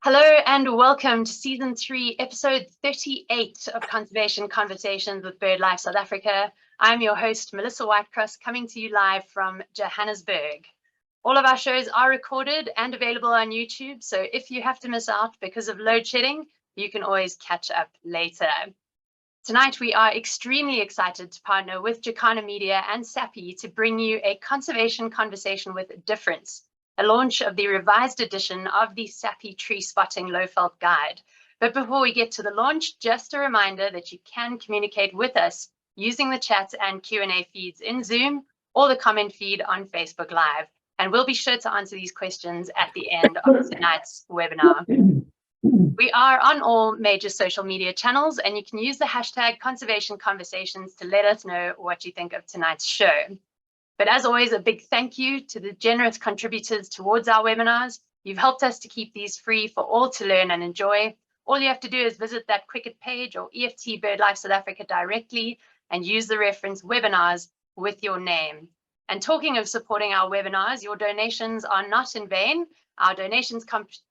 Hello and welcome to Season 3, Episode 38 of Conservation Conversations with BirdLife South Africa. I'm your host, Melissa Whitecross, coming to you live from Johannesburg. All of our shows are recorded and available on YouTube, so if you have to miss out because of load shedding, you can always catch up later. Tonight, we are extremely excited to partner with Jacana Media and Sappi to bring you a conservation conversation with difference, a launch of the revised edition of the Sappi Tree Spotting Lowveld guide. But before we get to the launch, just a reminder that you can communicate with us using the chat and Q&A feeds in Zoom or the comment feed on Facebook Live. And we'll be sure to answer these questions at the end of tonight's webinar. We are on all major social media channels, and you can use the hashtag Conservation Conversations to let us know what you think of tonight's show. But as always, a big thank you to the generous contributors towards our webinars. You've helped us to keep these free for all to learn and enjoy. All you have to do is visit that Quicket page or EFT BirdLife South Africa directly and use the reference webinars with your name. And talking of supporting our webinars, your donations are not in vain. Our donations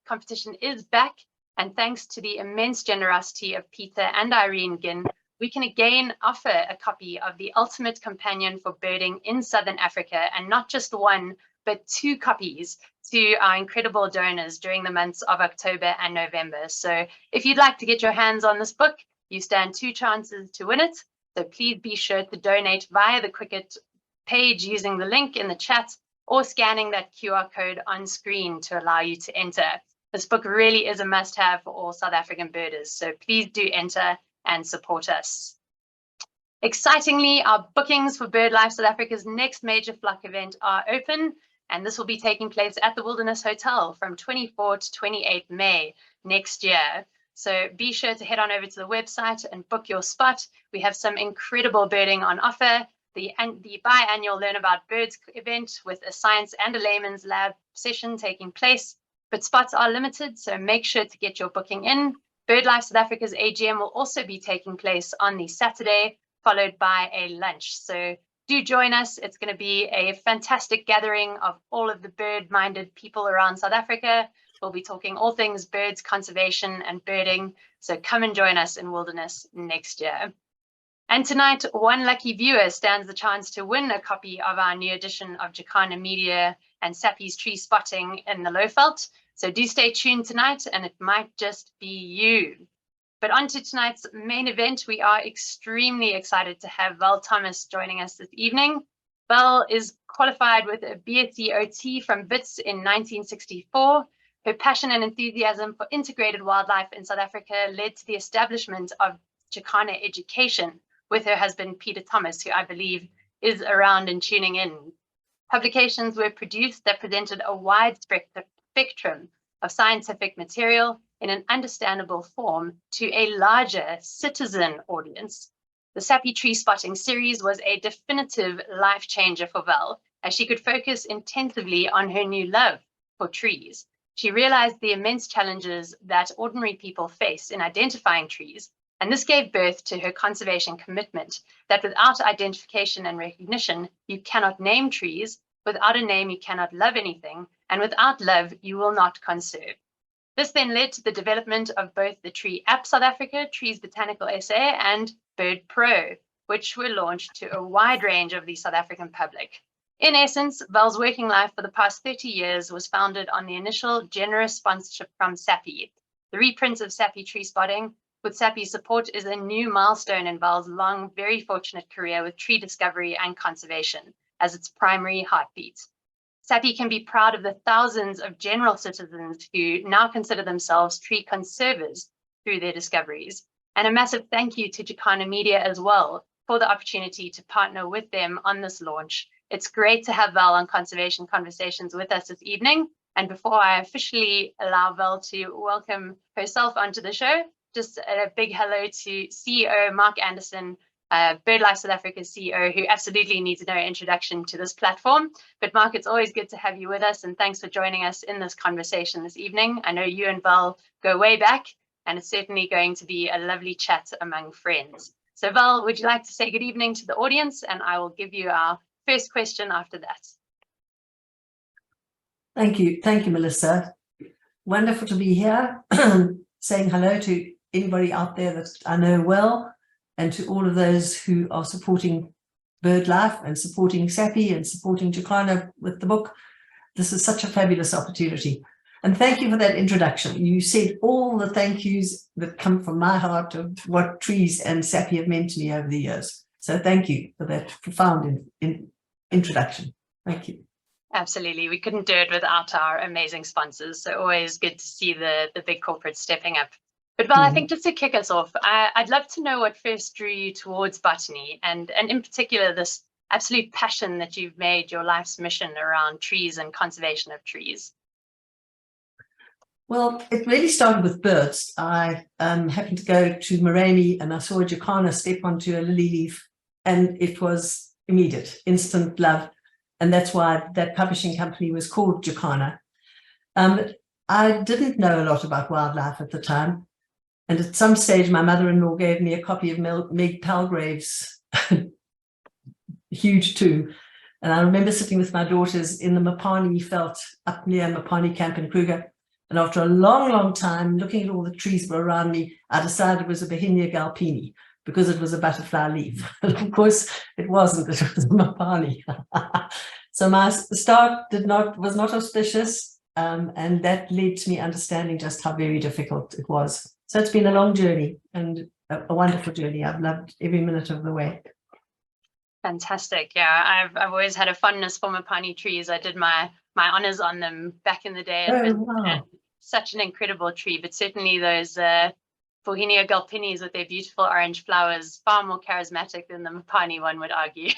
competition is back. And thanks to the immense generosity of Peter and Irene Ginn, we can again offer a copy of the Ultimate Companion for Birding in Southern Africa, and not just one, but 2 copies to our incredible donors during the months of October and November. So if you'd like to get your hands on this book, you stand 2 chances to win it. So please be sure to donate via the Quicket page using the link in the chat or scanning that QR code on screen to allow you to enter. This book really is a must-have for all South African birders, so please do enter and support us. Excitingly, our bookings for BirdLife South Africa's next major flock event are open, and this will be taking place at the Wilderness Hotel from 24 to 28 May next year. So be sure to head on over to the website and book your spot. We have some incredible birding on offer. The biannual Learn About Birds event with a science and a layman's lab session taking place, but spots are limited, so make sure to get your booking in. BirdLife South Africa's AGM will also be taking place on the Saturday, followed by a lunch. So do join us. It's going to be a fantastic gathering of all of the bird-minded people around South Africa. We'll be talking all things birds, conservation, and birding. So come and join us in Wilderness next year. And tonight, one lucky viewer stands the chance to win a copy of our new edition of Jacana Media and Sappi's Tree Spotting in the Lowveld. So do stay tuned tonight, and it might just be you. But on to tonight's main event, we are extremely excited to have Val Thomas joining us this evening. Val is qualified with a BSc OT from WITS in 1964. Her passion and enthusiasm for integrated wildlife in South Africa led to the establishment of Jacana Education with her husband, Peter Thomas, who I believe is around and tuning in. Publications were produced that presented a wide spectrum of scientific material in an understandable form to a larger citizen audience. The Sappi Tree Spotting series was a definitive life changer for Val, as she could focus intensively on her new love for trees. She realized the immense challenges that ordinary people face in identifying trees, and this gave birth to her conservation commitment that without identification and recognition, you cannot name trees. Without a name, you cannot love anything, and without love, you will not conserve. This then led to the development of both the Tree App South Africa, Trees Botanical SA, and Bird Pro, which were launched to a wide range of the South African public. In essence, Val's working life for the past 30 years was founded on the initial generous sponsorship from Sappi. The reprint of Sappi Tree Spotting, with Sappi's support, is a new milestone in Val's long, very fortunate career with tree discovery and conservation as its primary heartbeat. Sappi can be proud of the thousands of general citizens who now consider themselves tree conservers through their discoveries. And a massive thank you to Jacana Media as well for the opportunity to partner with them on this launch. It's great to have Val on Conservation Conversations with us this evening. And before I officially allow Val to welcome herself onto the show, just a big hello to CEO Mark Anderson, BirdLife South Africa's CEO, who absolutely needs no introduction to this platform. But Mark, it's always good to have you with us, and thanks for joining us in this conversation this evening. I know you and Val go way back, and it's certainly going to be a lovely chat among friends. So Val, would you like to say good evening to the audience? And I will give you our first question after that. Thank you, Melissa. wonderful to be here, saying hello to anybody out there that I know well, and to all of those who are supporting BirdLife and supporting Sappi and supporting Jacana with the book. This is such a fabulous opportunity. And thank you for that introduction. You said all the thank yous that come from my heart of what trees and Sappi have meant to me over the years. So thank you for that profound introduction. Thank you. Absolutely. We couldn't do it without our amazing sponsors. So always good to see the big corporates stepping up. But Val, I think just to kick us off, I'd love to know what first drew you towards botany, and in particular, this absolute passion that you've made your life's mission around trees and conservation of trees. Well, it really started with birds. I happened to go to Morani and I saw a Jacana step onto a lily leaf, and it was immediate, instant love. And that's why that publishing company was called Jacana. I didn't know a lot about wildlife at the time. And at some stage, my mother-in-law gave me a copy of Meg Palgrave's huge tomb. And I remember sitting with my daughters in the Mopani veld up near Mopani Camp in Kruger. And after a long, long time, looking at all the trees that were around me, I decided it was a Bohemia galpini because it was a butterfly leaf. And of course, it wasn't. It was a Mopani. So my start was not auspicious. And that led to me understanding just how very difficult it was. So it's been a long journey and a wonderful journey. I've loved every minute of the way. Fantastic. Yeah, I've always had a fondness for Mopani trees. I did my honors on them back in the day. Oh, wow. Such an incredible tree, but certainly those Bohemia galpinis with their beautiful orange flowers, far more charismatic than the Mopani, one would argue.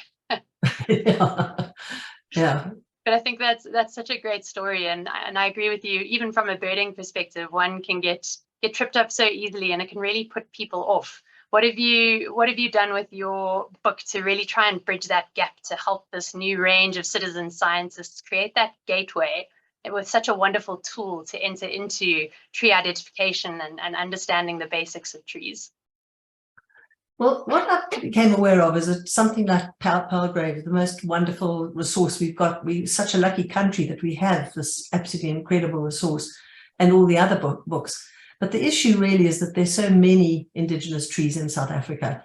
Yeah. But I think that's such a great story, and I agree with you. Even from a birding perspective, one can get tripped up so easily, and it can really put people off. What have you done with your book to really try and bridge that gap to help this new range of citizen scientists create that gateway with such a wonderful tool to enter into tree identification and understanding the basics of trees? Well, what I became aware of is that something like Palgrave, the most wonderful resource we've got. We're such a lucky country that we have this absolutely incredible resource and all the other books. But the issue really is that there's so many indigenous trees in South Africa.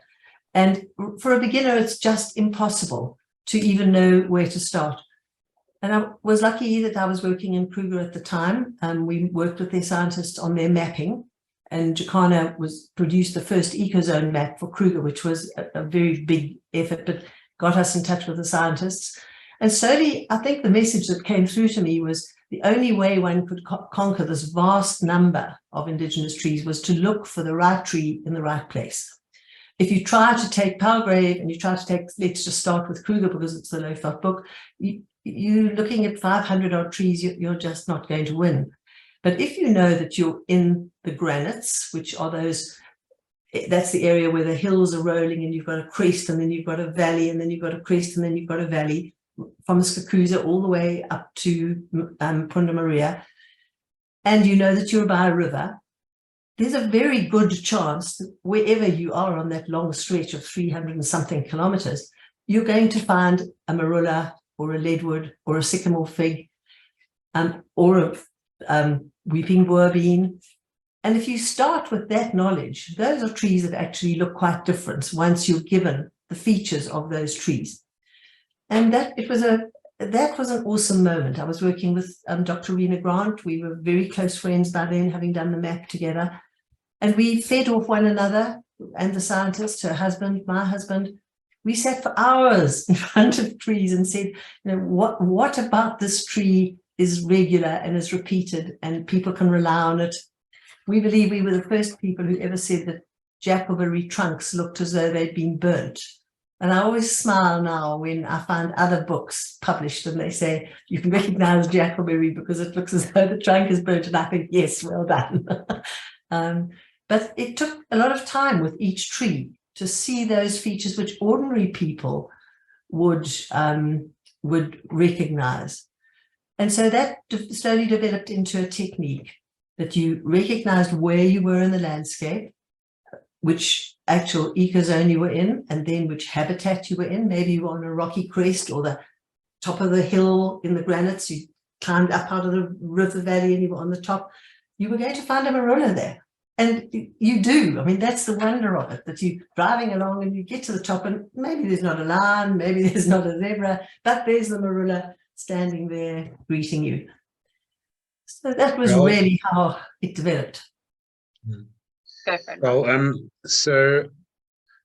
And for a beginner, it's just impossible to even know where to start. And I was lucky that I was working in Kruger at the time. We worked with their scientists on their mapping. And Jacana produced the first ecozone map for Kruger, which was a very big effort, but got us in touch with the scientists. And slowly, I think the message that came through to me was the only way one could conquer this vast number of indigenous trees was to look for the right tree in the right place. If you try to take Palgrave and you try to take, let's just start with Kruger because it's the Lowveld book, you're looking at 500 odd trees, you're just not going to win. But if you know that you're in the granites, which are that's the area where the hills are rolling and you've got a crest and then you've got a valley and then you've got a crest and then you've got a valley, from Skakuza all the way up to Punda Maria, and you know that you're by a river, there's a very good chance that wherever you are on that long stretch of 300 and something kilometers, you're going to find a marula or a leadwood or a sycamore fig or a weeping boer bean. And if you start with that knowledge, those are trees that actually look quite different once you're given the features of those trees. And that was an awesome moment. I was working with Dr. Rena Grant. We were very close friends by then, having done the map together. And we fed off one another, and the scientist, her husband, my husband. We sat for hours in front of trees and said, you know, what about this tree is regular and is repeated and people can rely on it? We believe we were the first people who ever said that jackberry trunks looked as though they'd been burnt. And I always smile now when I find other books published and they say, you can recognize jackberry because it looks as though the trunk is burnt. And I think, yes, well done. But it took a lot of time with each tree to see those features which ordinary people would recognize. And so that slowly developed into a technique that you recognized where you were in the landscape, which actual ecozone you were in, and then which habitat you were in. Maybe you were on a rocky crest or the top of the hill in the granites. You climbed up out of the river valley and you were on the top. you were going to find a marula there. And you do. I mean, that's the wonder of it, that you're driving along and you get to the top and maybe there's not a lion, maybe there's not a zebra, but there's the marula standing there greeting you. So that was really how it developed. Well, so,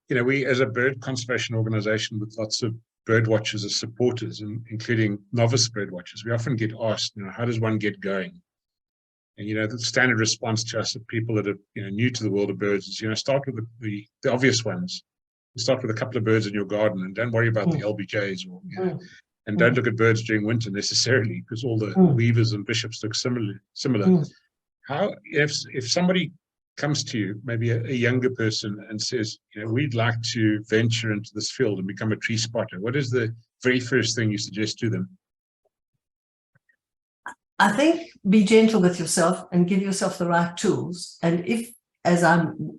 you know, we as a bird conservation organization with lots of bird watchers as supporters, including novice bird watchers, we often get asked, you know, how does one get going? And, you know, the standard response to us of people that are, you know, new to the world of birds is, you know, start with the obvious ones. You start with a couple of birds in your garden and don't worry about the LBJs, or, you know, and don't look at birds during winter necessarily, because all the weavers and bishops look similar. How, if somebody comes to you, maybe a younger person, and says, you know, we'd like to venture into this field and become a tree spotter, what is the very first thing you suggest to them? I think be gentle with yourself and give yourself the right tools. And if, as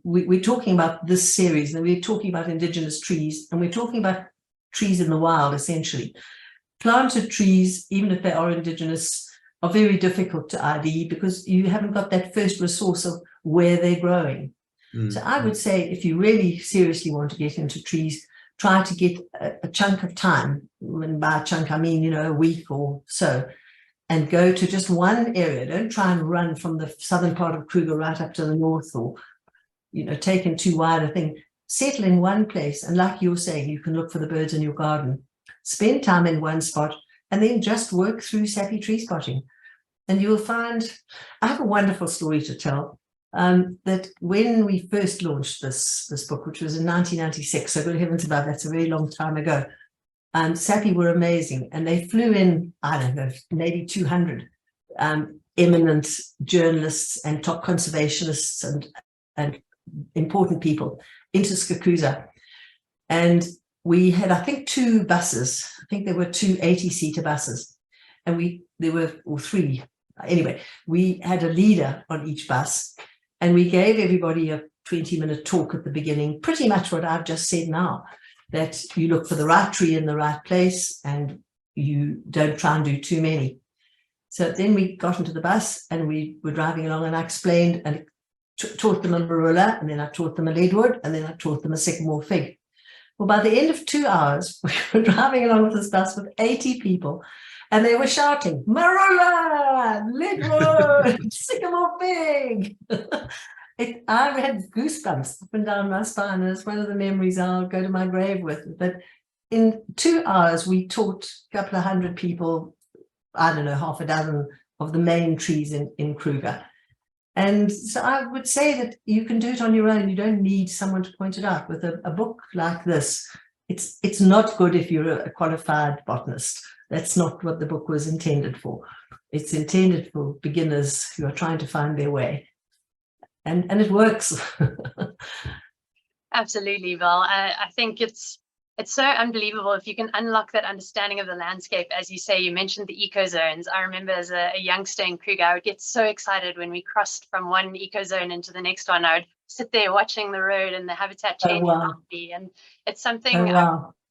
we're talking about this series, and we're talking about indigenous trees, and we're talking about trees in the wild, essentially. Planted trees, even if they are indigenous, are very difficult to ID because you haven't got that first resource of where they're growing. So I would say, if you really seriously want to get into trees, try to get a chunk of time. And by a chunk, I mean, you know, a week or so, and go to just one area. Don't try and run from the southern part of Kruger right up to the north, or, you know, taking too wide a thing. Settle in one place, and like you're saying, you can look for the birds in your garden. Spend time in one spot, and then just work through Sappi Tree Spotting. And you'll find, I have a wonderful story to tell, that when we first launched this book, which was in 1996, so good heavens above, that's a very long time ago, Sappi were amazing, and they flew in, I don't know, maybe 200 eminent journalists and top conservationists and important people into Skakuza. And we had, I think, 2 buses. I think there were 2 80-seater buses, and there were three. Anyway, we had a leader on each bus, and we gave everybody a 20-minute talk at the beginning, pretty much what I've just said now, that you look for the right tree in the right place and you don't try and do too many. So then we got into the bus and we were driving along, and I explained and taught them a marula, and then I taught them a leadwood, and then I taught them a sycamore fig. Well, by the end of 2 hours, we were driving along with this bus with 80 people, and they were shouting, marula, leadwood, sycamore fig. I had goosebumps up and down my spine, and it's one of the memories I'll go to my grave with. But in 2 hours, we taught a couple of hundred people, I don't know, half a dozen of the main trees in Kruger. And so I would say that you can do it on your own. You don't need someone to point it out. With a book like this, it's not good if you're a qualified botanist. That's not what the book was intended for. It's intended for beginners who are trying to find their way. And it works. Absolutely, Val. I think it's so unbelievable if you can unlock that understanding of the landscape. As you say, you mentioned the eco zones. I remember as a youngster in Kruger, I would get so excited when we crossed from one eco zone into the next one. I would sit there watching the road and the habitat change around me. And it's something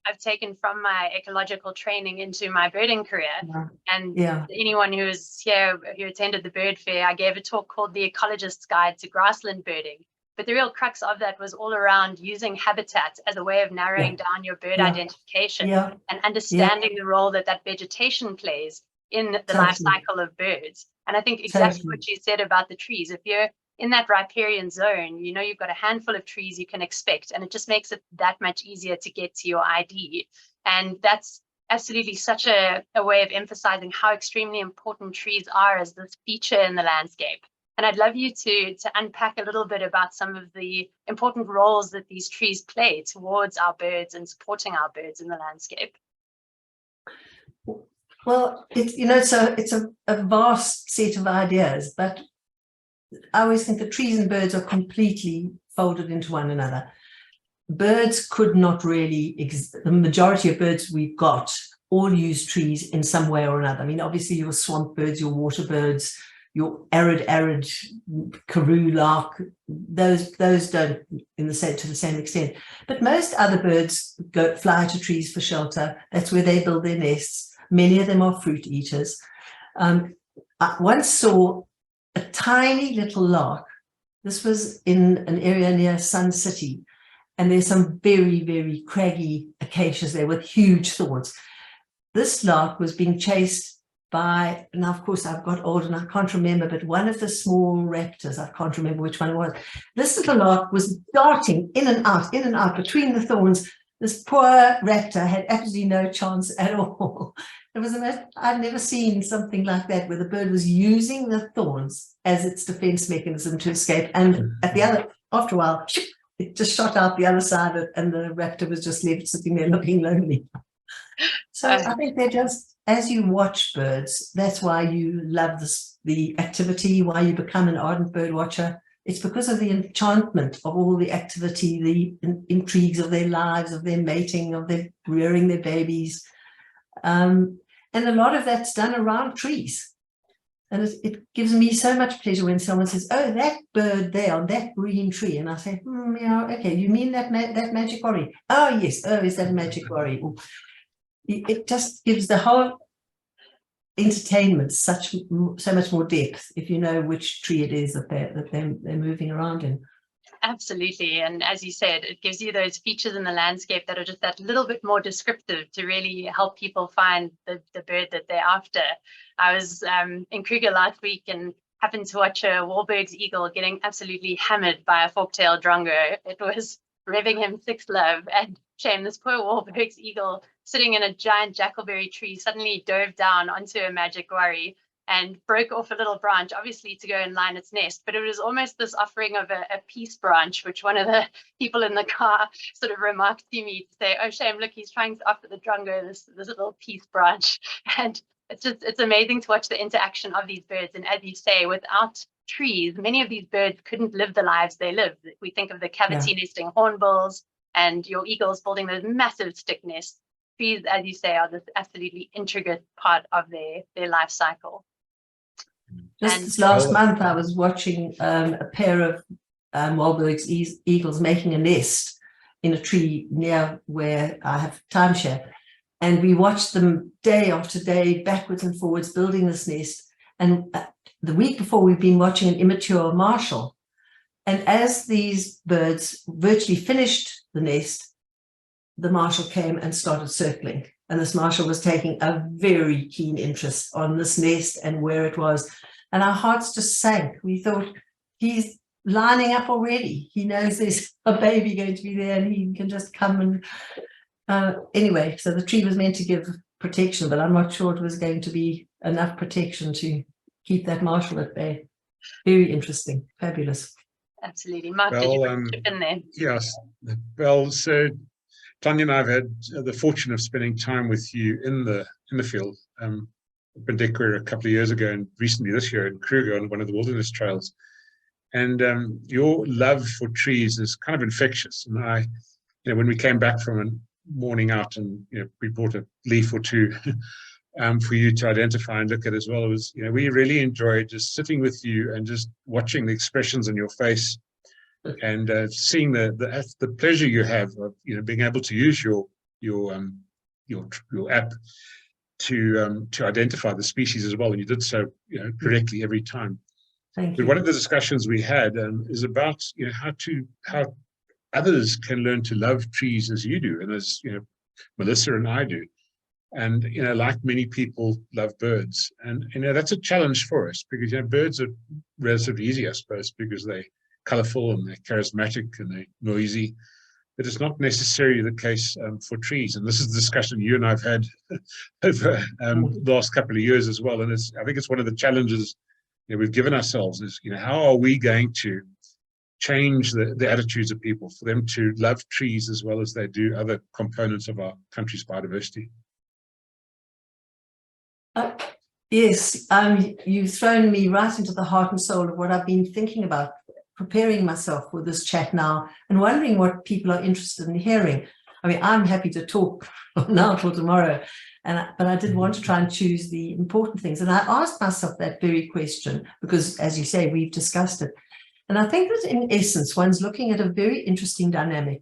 I've taken from my ecological training into my birding career. And anyone who was here, who attended the bird fair, I gave a talk called The Ecologist's Guide to Grassland Birding. But the real crux of that was all around using habitat as a way of narrowing down your bird identification and understanding the role that vegetation plays in the life cycle of birds. And I think exactly what you said about the trees, if you're in that riparian zone, you know, you've got a handful of trees you can expect, and it just makes it that much easier to get to your ID. And that's absolutely such a way of emphasizing how extremely important trees are as this feature in the landscape. And I'd love you to unpack a little bit about some of the important roles that these trees play towards our birds and supporting our birds in the landscape. Well, it's a vast set of ideas, but I always think that trees and birds are completely folded into one another. Birds could not really exist. The majority of birds we've got all use trees in some way or another. I mean, obviously your swamp birds, your water birds, your arid karoo lark, those don't to the same extent. But most other birds fly to trees for shelter. That's where they build their nests. Many of them are fruit eaters. I once saw a tiny little lark. This was in an area near Sun City, and there's some very, very craggy acacias there with huge thorns. This lark was being chased by, now of course I've got old and I can't remember, but one of the small raptors, I can't remember which one it was. This little lark was darting in and out between the thorns. This poor raptor had absolutely no chance at all. It was I've never seen something like that, where the bird was using the thorns as its defense mechanism to escape. And after a while, it just shot out the other side, and the raptor was just left sitting there looking lonely. So I think they're just, as you watch birds, that's why you love the activity, why you become an ardent bird watcher. It's because of the enchantment of all the activity, the intrigues of their lives, of their mating, of their rearing their babies. And a lot of that's done around trees. And it gives me so much pleasure when someone says, oh, that bird there on that green tree. And I say, yeah, okay, you mean that magic quarry? Oh, yes. Oh, is that a magic quarry? It just gives the whole entertainment so much more depth if you know which tree it is that they're moving around in. Absolutely. And as you said, it gives you those features in the landscape that are just that little bit more descriptive to really help people find the bird that they're after. I was in Kruger last week and happened to watch a Wahlberg's eagle getting absolutely hammered by a fork-tailed drongo. It was revving him six love, and shame, this poor Wahlberg's eagle sitting in a giant jackalberry tree suddenly dove down onto a magic quarry and broke off a little branch, obviously to go and line its nest. But it was almost this offering of a peace branch, which one of the people in the car sort of remarked to me to say, oh, shame, look, he's trying to offer the drongo this little peace branch. And it's amazing to watch the interaction of these birds. And as you say, without trees, many of these birds couldn't live the lives they live. If we think of the cavity nesting hornbills and your eagles building those massive stick nests, trees, as you say, are this absolutely intricate part of their life cycle. Just this last month, I was watching a pair of Wahlberg's eagles making a nest in a tree near where I have timeshare. And we watched them day after day, backwards and forwards, building this nest. And the week before, we've been watching an immature marshal. And as these birds virtually finished the nest, the marshal came and started circling. And this marshal was taking a very keen interest on this nest and where it was. And our hearts just sank. We thought, he's lining up already. He knows there's a baby going to be there and he can just come and... anyway, so the tree was meant to give protection, but I'm not sure it was going to be enough protection to keep that marshal at bay. Very interesting. Fabulous. Absolutely. Mark, did you want to chip in there? Yes. Well, so Tanya and I have had the fortune of spending time with you in the field. Bendekwa a couple of years ago, and recently this year in Kruger on one of the wilderness trails. And your love for trees is kind of infectious. And when we came back from a morning out, and we brought a leaf or two for you to identify and look at as well. It was, we really enjoyed just sitting with you and just watching the expressions on your face, and seeing the pleasure you have of being able to use your app to identify the species as well, and you did so correctly every time. Thank but you. one of the discussions we had is about how others can learn to love trees as you do, and as Melissa and I do, and like many people love birds, and that's a challenge for us, because birds are relatively easy, I suppose, because they're colorful and they're charismatic and they're noisy, but it's not necessarily the case for trees. And this is the discussion you and I've had over the last couple of years as well. And I think it's one of the challenges we've given ourselves is, how are we going to change the attitudes of people for them to love trees as well as they do other components of our country's biodiversity? Yes, you've thrown me right into the heart and soul of what I've been thinking about, preparing myself for this chat now and wondering what people are interested in hearing. I mean, I'm happy to talk now till tomorrow, but I did want to try and choose the important things. And I asked myself that very question because, as you say, we've discussed it. And I think that in essence, one's looking at a very interesting dynamic.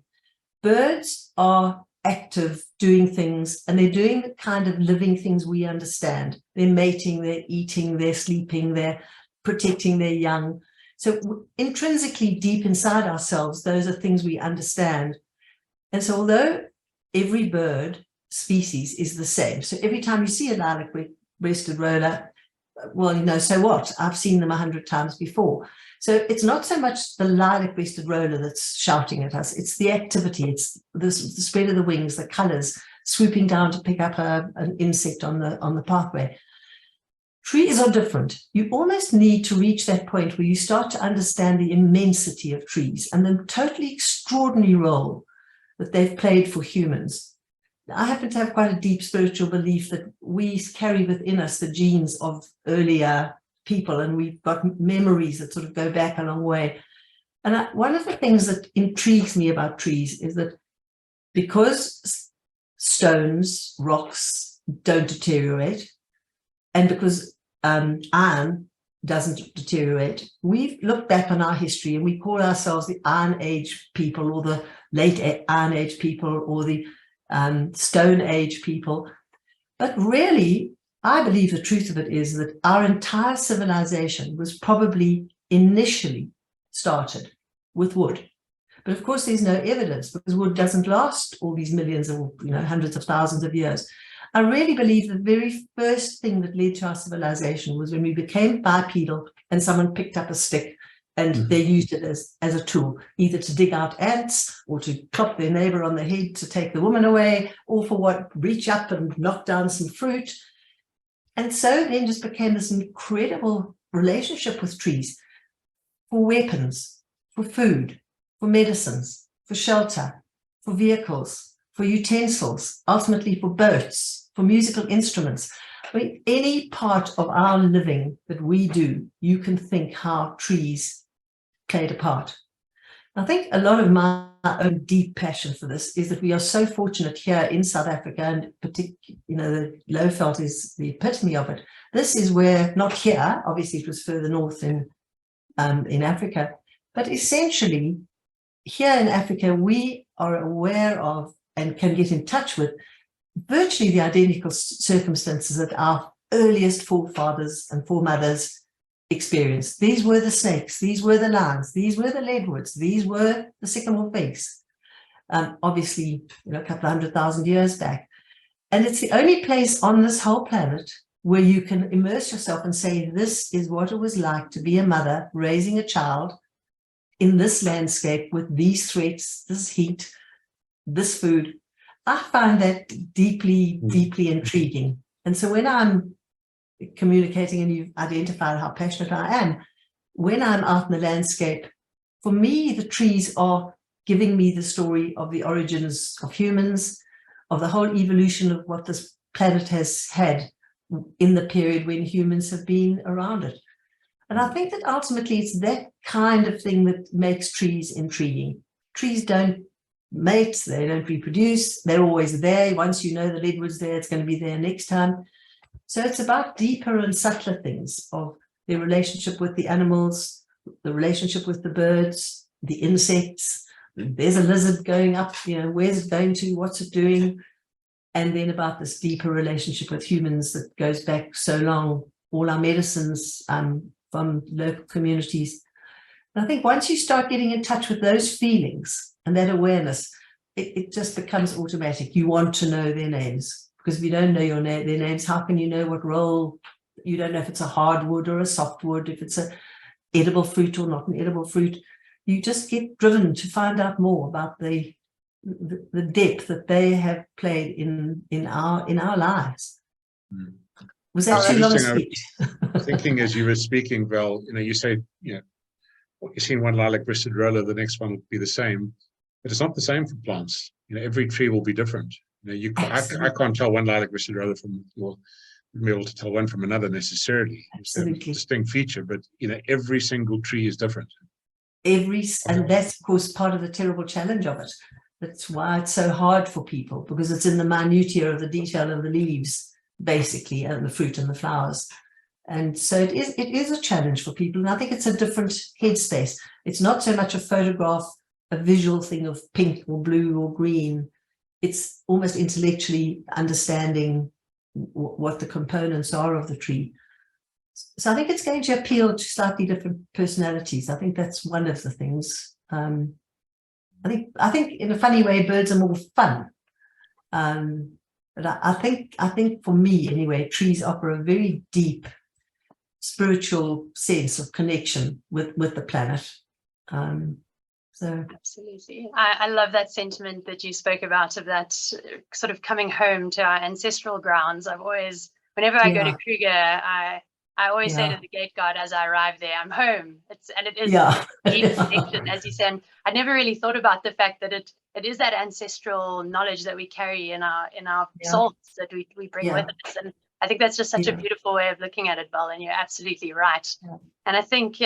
Birds are active, doing things, and they're doing the kind of living things we understand. They're mating, they're eating, they're sleeping, they're protecting their young. So intrinsically deep inside ourselves, those are things we understand. And so although every bird species is the same, so every time you see a lilac-breasted roller, well, you know, so what? I've seen them 100 times before. So it's not so much the lilac-breasted roller that's shouting at us, it's the activity, it's the spread of the wings, the colors, swooping down to pick up an insect on the pathway. Trees are different. You almost need to reach that point where you start to understand the immensity of trees and the totally extraordinary role that they've played for humans. I happen to have quite a deep spiritual belief that we carry within us the genes of earlier people, and we've got memories that sort of go back a long way. And one of the things that intrigues me about trees is that because stones, rocks don't deteriorate, and because iron doesn't deteriorate, we've looked back on our history and we call ourselves the Iron Age people, or the late Iron Age people, or the Stone Age people. But really, I believe the truth of it is that our entire civilization was probably initially started with wood. But of course, there's no evidence, because wood doesn't last all these millions or hundreds of thousands of years. I really believe the very first thing that led to our civilization was when we became bipedal and someone picked up a stick and they used it as a tool, either to dig out ants or to clop their neighbor on the head to take the woman away, or for what, reach up and knock down some fruit. And so then just became this incredible relationship with trees for weapons, for food, for medicines, for shelter, for vehicles, for utensils, ultimately for boats, for musical instruments. I mean, any part of our living that we do, you can think how trees played a part. I think a lot of my own deep passion for this is that we are so fortunate here in South Africa, and particularly, you know, the Lowveld is the epitome of it. This is where, not here, obviously it was further north in Africa, but essentially here in Africa, we are aware of and can get in touch with virtually the identical circumstances that our earliest forefathers and foremothers experienced. These were the snakes, these were the lions, these were the leadwoods, these were the sycamore figs. Obviously, you know, a couple of 100,000 years back. And it's the only place on this whole planet where you can immerse yourself and say, this is what it was like to be a mother raising a child in this landscape with these threats, this heat, this food. I find that deeply, deeply intriguing. And so when I'm communicating, and you've identified how passionate I am, when I'm out in the landscape, for me, the trees are giving me the story of the origins of humans, of the whole evolution of what this planet has had in the period when humans have been around it. And I think that ultimately it's that kind of thing that makes trees intriguing. Trees don't mate, they don't reproduce, they're always there. Once you know the leadwood's there, it's going to be there next time. So it's about deeper and subtler things of the relationship with the animals, the relationship with the birds, the insects. There's a lizard going up, you know, where's it going to, what's it doing? And then about this deeper relationship with humans that goes back so long, all our medicines from local communities. And I think once you start getting in touch with those feelings and that awareness, it just becomes automatic. You want to know their names, because if you don't know their names, how can you know what role? You don't know if it's a hardwood or a softwood, if it's an edible fruit or not an edible fruit. You just get driven to find out more about the depth that they have played in our lives. Was that too long a speech? Thinking as you were speaking, Val, you know, you say, you know, you've seen one lilac-breasted roller, the next one will be the same, but it's not the same for plants. You know, every tree will be different. You know, I can't tell one lilac-breasted roller from, well, be able to tell one from another necessarily. Absolutely. It's a distinct feature, but you know, every single tree is different. And that's of course part of the terrible challenge of it. That's why it's so hard for people, because it's in the minutiae of the detail of the leaves, basically, and the fruit and the flowers. And so it is a challenge for people. And I think it's a different headspace. It's not so much a photograph, a visual thing of pink or blue or green. It's almost intellectually understanding what the components are of the tree. So I think it's going to appeal to slightly different personalities. I think that's one of the things. I think in a funny way, birds are more fun. But I think for me anyway, trees offer a very deep spiritual sense of connection with the planet. So absolutely, I love that sentiment that you spoke about, of that sort of coming home to our ancestral grounds. I've always, whenever I go to Kruger, I always say to the gate guard as I arrive there, I'm home. It is a deep connection, as you said. I never really thought about the fact that it is that ancestral knowledge that we carry in our souls, that we bring with us. And I think that's just such a beautiful way of looking at it, Val, and you're absolutely right. And I think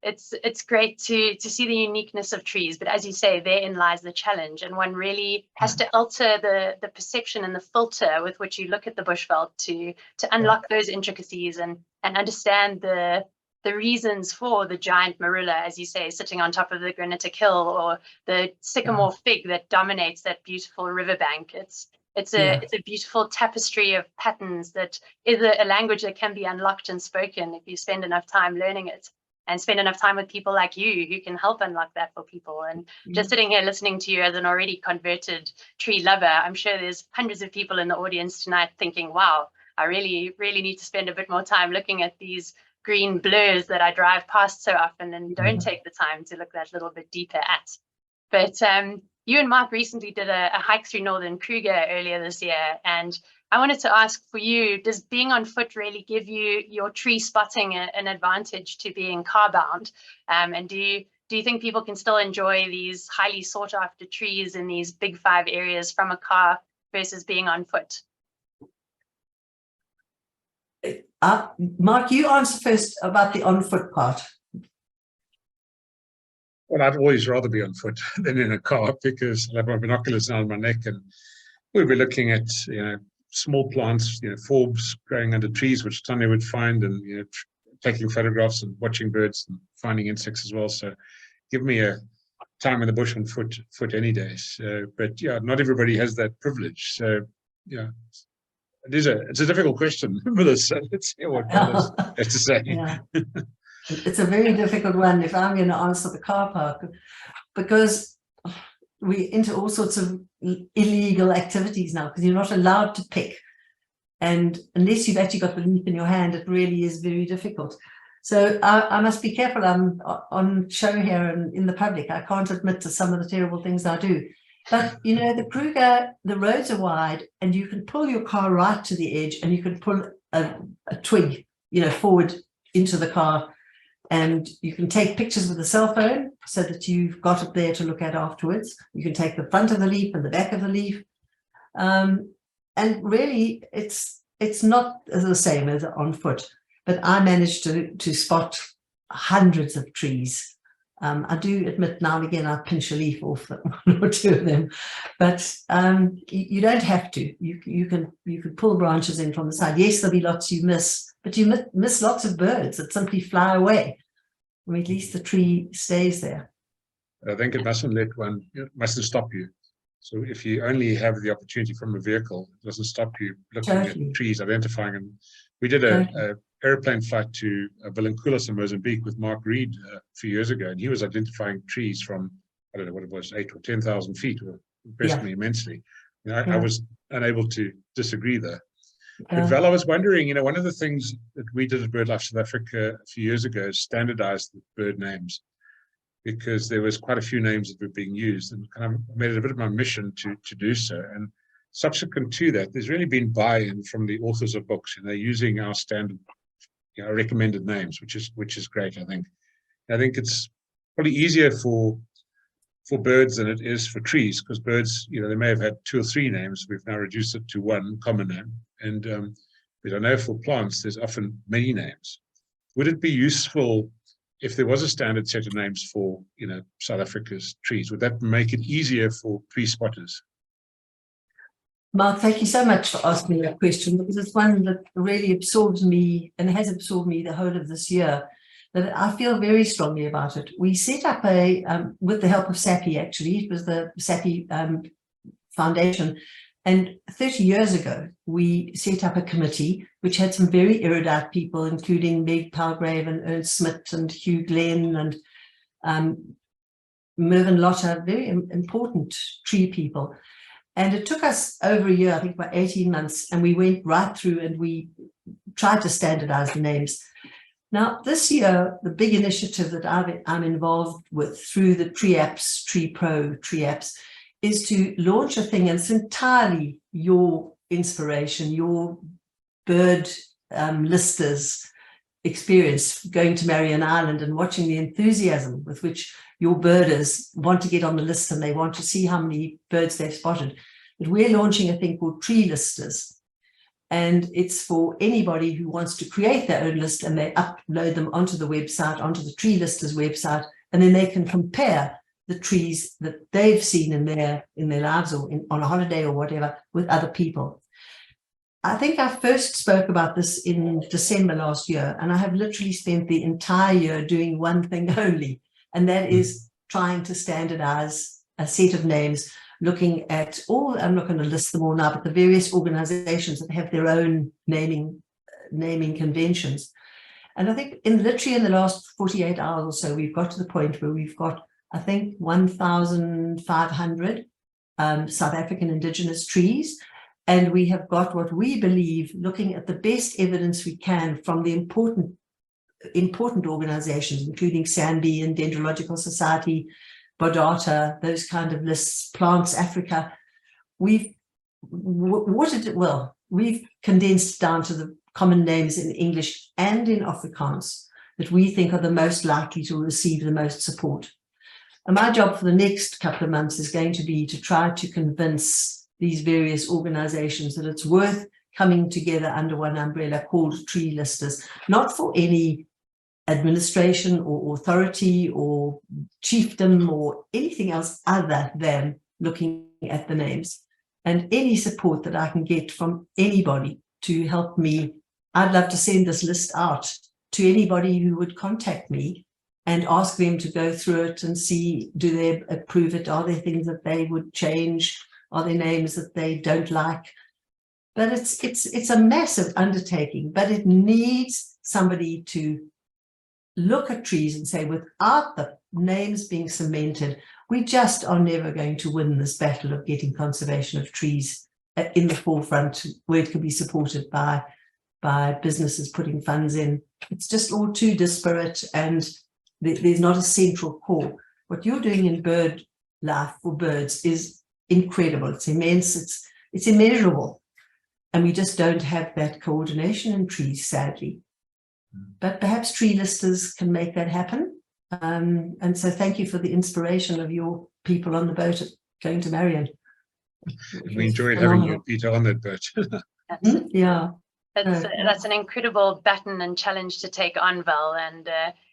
it's great to see the uniqueness of trees, but as you say, therein lies the challenge, and one really has to alter the perception and the filter with which you look at the bushveld to unlock those intricacies and understand the reasons for the giant marula, as you say, sitting on top of the granitic hill, or the sycamore fig that dominates that beautiful riverbank. It's a beautiful tapestry of patterns that is a language that can be unlocked and spoken if you spend enough time learning it, and spend enough time with people like you who can help unlock that for people. And just sitting here listening to you as an already converted tree lover, I'm sure there's hundreds of people in the audience tonight thinking, wow, I really, really need to spend a bit more time looking at these green blurs that I drive past so often and don't take the time to look that little bit deeper at. But you and Mark recently did a hike through Northern Kruger earlier this year, and I wanted to ask for you, does being on foot really give you your tree spotting an advantage to being car bound? And do you think people can still enjoy these highly sought after trees in these big 5 areas from a car versus being on foot? Mark, you answer first about the on foot part. Well, I'd always rather be on foot than in a car, because I have my binoculars down my neck, and we'll be looking at small plants, forbs growing under trees, which Tanya would find, and taking photographs and watching birds and finding insects as well. So give me a time in the bush on foot any day. So, but yeah, not everybody has that privilege. So yeah, it's a difficult question, Melissa. Let's hear what Melissa has to say. Yeah. It's a very difficult one if I'm going to answer the car park, because we're into all sorts of illegal activities now, because you're not allowed to pick. And unless you've actually got the leaf in your hand, it really is very difficult. So I must be careful. I'm on show here and in the public. I can't admit to some of the terrible things I do. But, the Kruger, the roads are wide, and you can pull your car right to the edge, and you can pull a twig, forward into the car. And you can take pictures with a cell phone so that you've got it there to look at afterwards. You can take the front of the leaf and the back of the leaf. And really, it's not the same as on foot. But I managed to spot hundreds of trees. I do admit now and again I pinch a leaf off one or two of them. But you don't have to. You can pull branches in from the side. Yes, there'll be lots you miss. But you miss lots of birds that simply fly away. I mean, at least the tree stays there. I think it mustn't stop you. So if you only have the opportunity from a vehicle, it doesn't stop you looking at trees, identifying them. We did a airplane flight to Vilanculos in Mozambique with Mark Reed a few years ago, and he was identifying trees from, I don't know what it was, 8,000 or 10,000 feet. It impressed me immensely. I was unable to disagree there. But Val, I was wondering, one of the things that we did at BirdLife South Africa a few years ago is standardize the bird names, because there was quite a few names that were being used, and kind of made it a bit of my mission to do so. And subsequent to that, there's really been buy-in from the authors of books, and they're using our standard, recommended names, which is great. I think it's probably easier for birds than it is for trees, because birds, they may have had 2 or 3 names. We've now reduced it to 1 common name. And but I know for plants, there's often many names. Would it be useful if there was a standard set of names for, South Africa's trees? Would that make it easier for tree spotters? Mark, thank you so much for asking that question, because it's one that really absorbs me and has absorbed me the whole of this year. But I feel very strongly about it. We set up with the help of Sappi, actually, it was the Sappi Foundation, And 30 years ago, we set up a committee which had some very erudite people, including Meg Palgrave and Ernst Smith and Hugh Glenn and Mervyn Lotter, very important tree people. And it took us over a year, I think about 18 months, and we went right through and we tried to standardize the names. Now, this year, the big initiative that I'm involved with through the Tree Apps, Tree Pro, Tree Apps, is to launch a thing, and it's entirely your inspiration, your bird listers experience, going to Marion Island and watching the enthusiasm with which your birders want to get on the list and they want to see how many birds they've spotted. But we're launching a thing called Tree Listers. And it's for anybody who wants to create their own list, and they upload them onto the website, onto the Tree Listers website, and then they can compare the trees that they've seen in their lives or on a holiday or whatever with other people. I think I first spoke about this in December last year, and I have literally spent the entire year doing one thing only, and that is trying to standardize a set of names, looking at all, I'm not going to list them all now, but the various organizations that have their own naming conventions. And I think literally in the last 48 hours or so, we've got to the point where we've got, I think, 1,500 South African indigenous trees. And we have got what we believe, looking at the best evidence we can from the important organizations, including SANBI and Dendrological Society, Bodata, those kind of lists, Plants Africa. We've condensed down to the common names in English and in Afrikaans that we think are the most likely to receive the most support. And my job for the next couple of months is going to be to try to convince these various organizations that it's worth coming together under one umbrella called Tree Listers, not for any administration or authority or chiefdom or anything else other than looking at the names. And any support that I can get from anybody to help me, I'd love to send this list out to anybody who would contact me and ask them to go through it and see, do they approve it? Are there things that they would change? Are there names that they don't like? But it's a massive undertaking, but it needs somebody to look at trees and say, without the names being cemented, we just are never going to win this battle of getting conservation of trees in the forefront where it can be supported by businesses putting funds in. It's just all too disparate, and there's not a central core. What you're doing in bird life for birds is incredible. It's immense. It's immeasurable. And we just don't have that coordination in trees, sadly. But perhaps Tree Listers can make that happen. And so thank you for the inspiration of your people on the boat going to Marion. We enjoyed having you, Peter, on that boat. Yeah. That's an incredible baton and challenge to take on, Val. And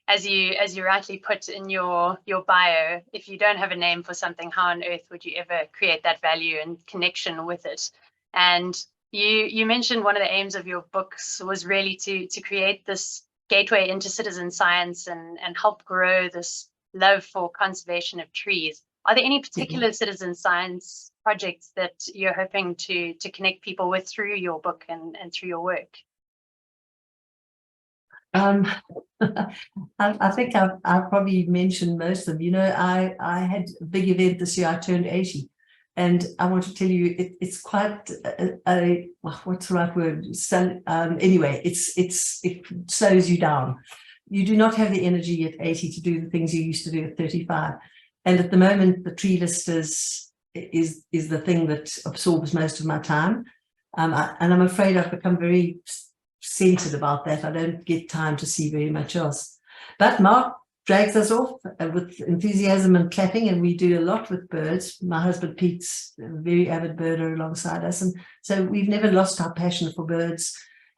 as you rightly put in your bio, if you don't have a name for something, how on earth would you ever create that value and connection with it? And you mentioned one of the aims of your books was really to create this gateway into citizen science and help grow this love for conservation of trees. Are there any particular citizen science projects that you're hoping to connect people with through your book and through your work? I think I've probably mentioned most of them. You know, I had a big event this year. I turned 80. And I want to tell you, it's quite what's the right word? Anyway, it slows you down. You do not have the energy at 80 to do the things you used to do at 35. And at the moment, the Tree Listers is the thing that absorbs most of my time. And I'm afraid I've become very centered about that. I don't get time to see very much else. But Mark drags us off with enthusiasm and clapping, and we do a lot with birds. My husband Pete's a very avid birder alongside us, and so we've never lost our passion for birds.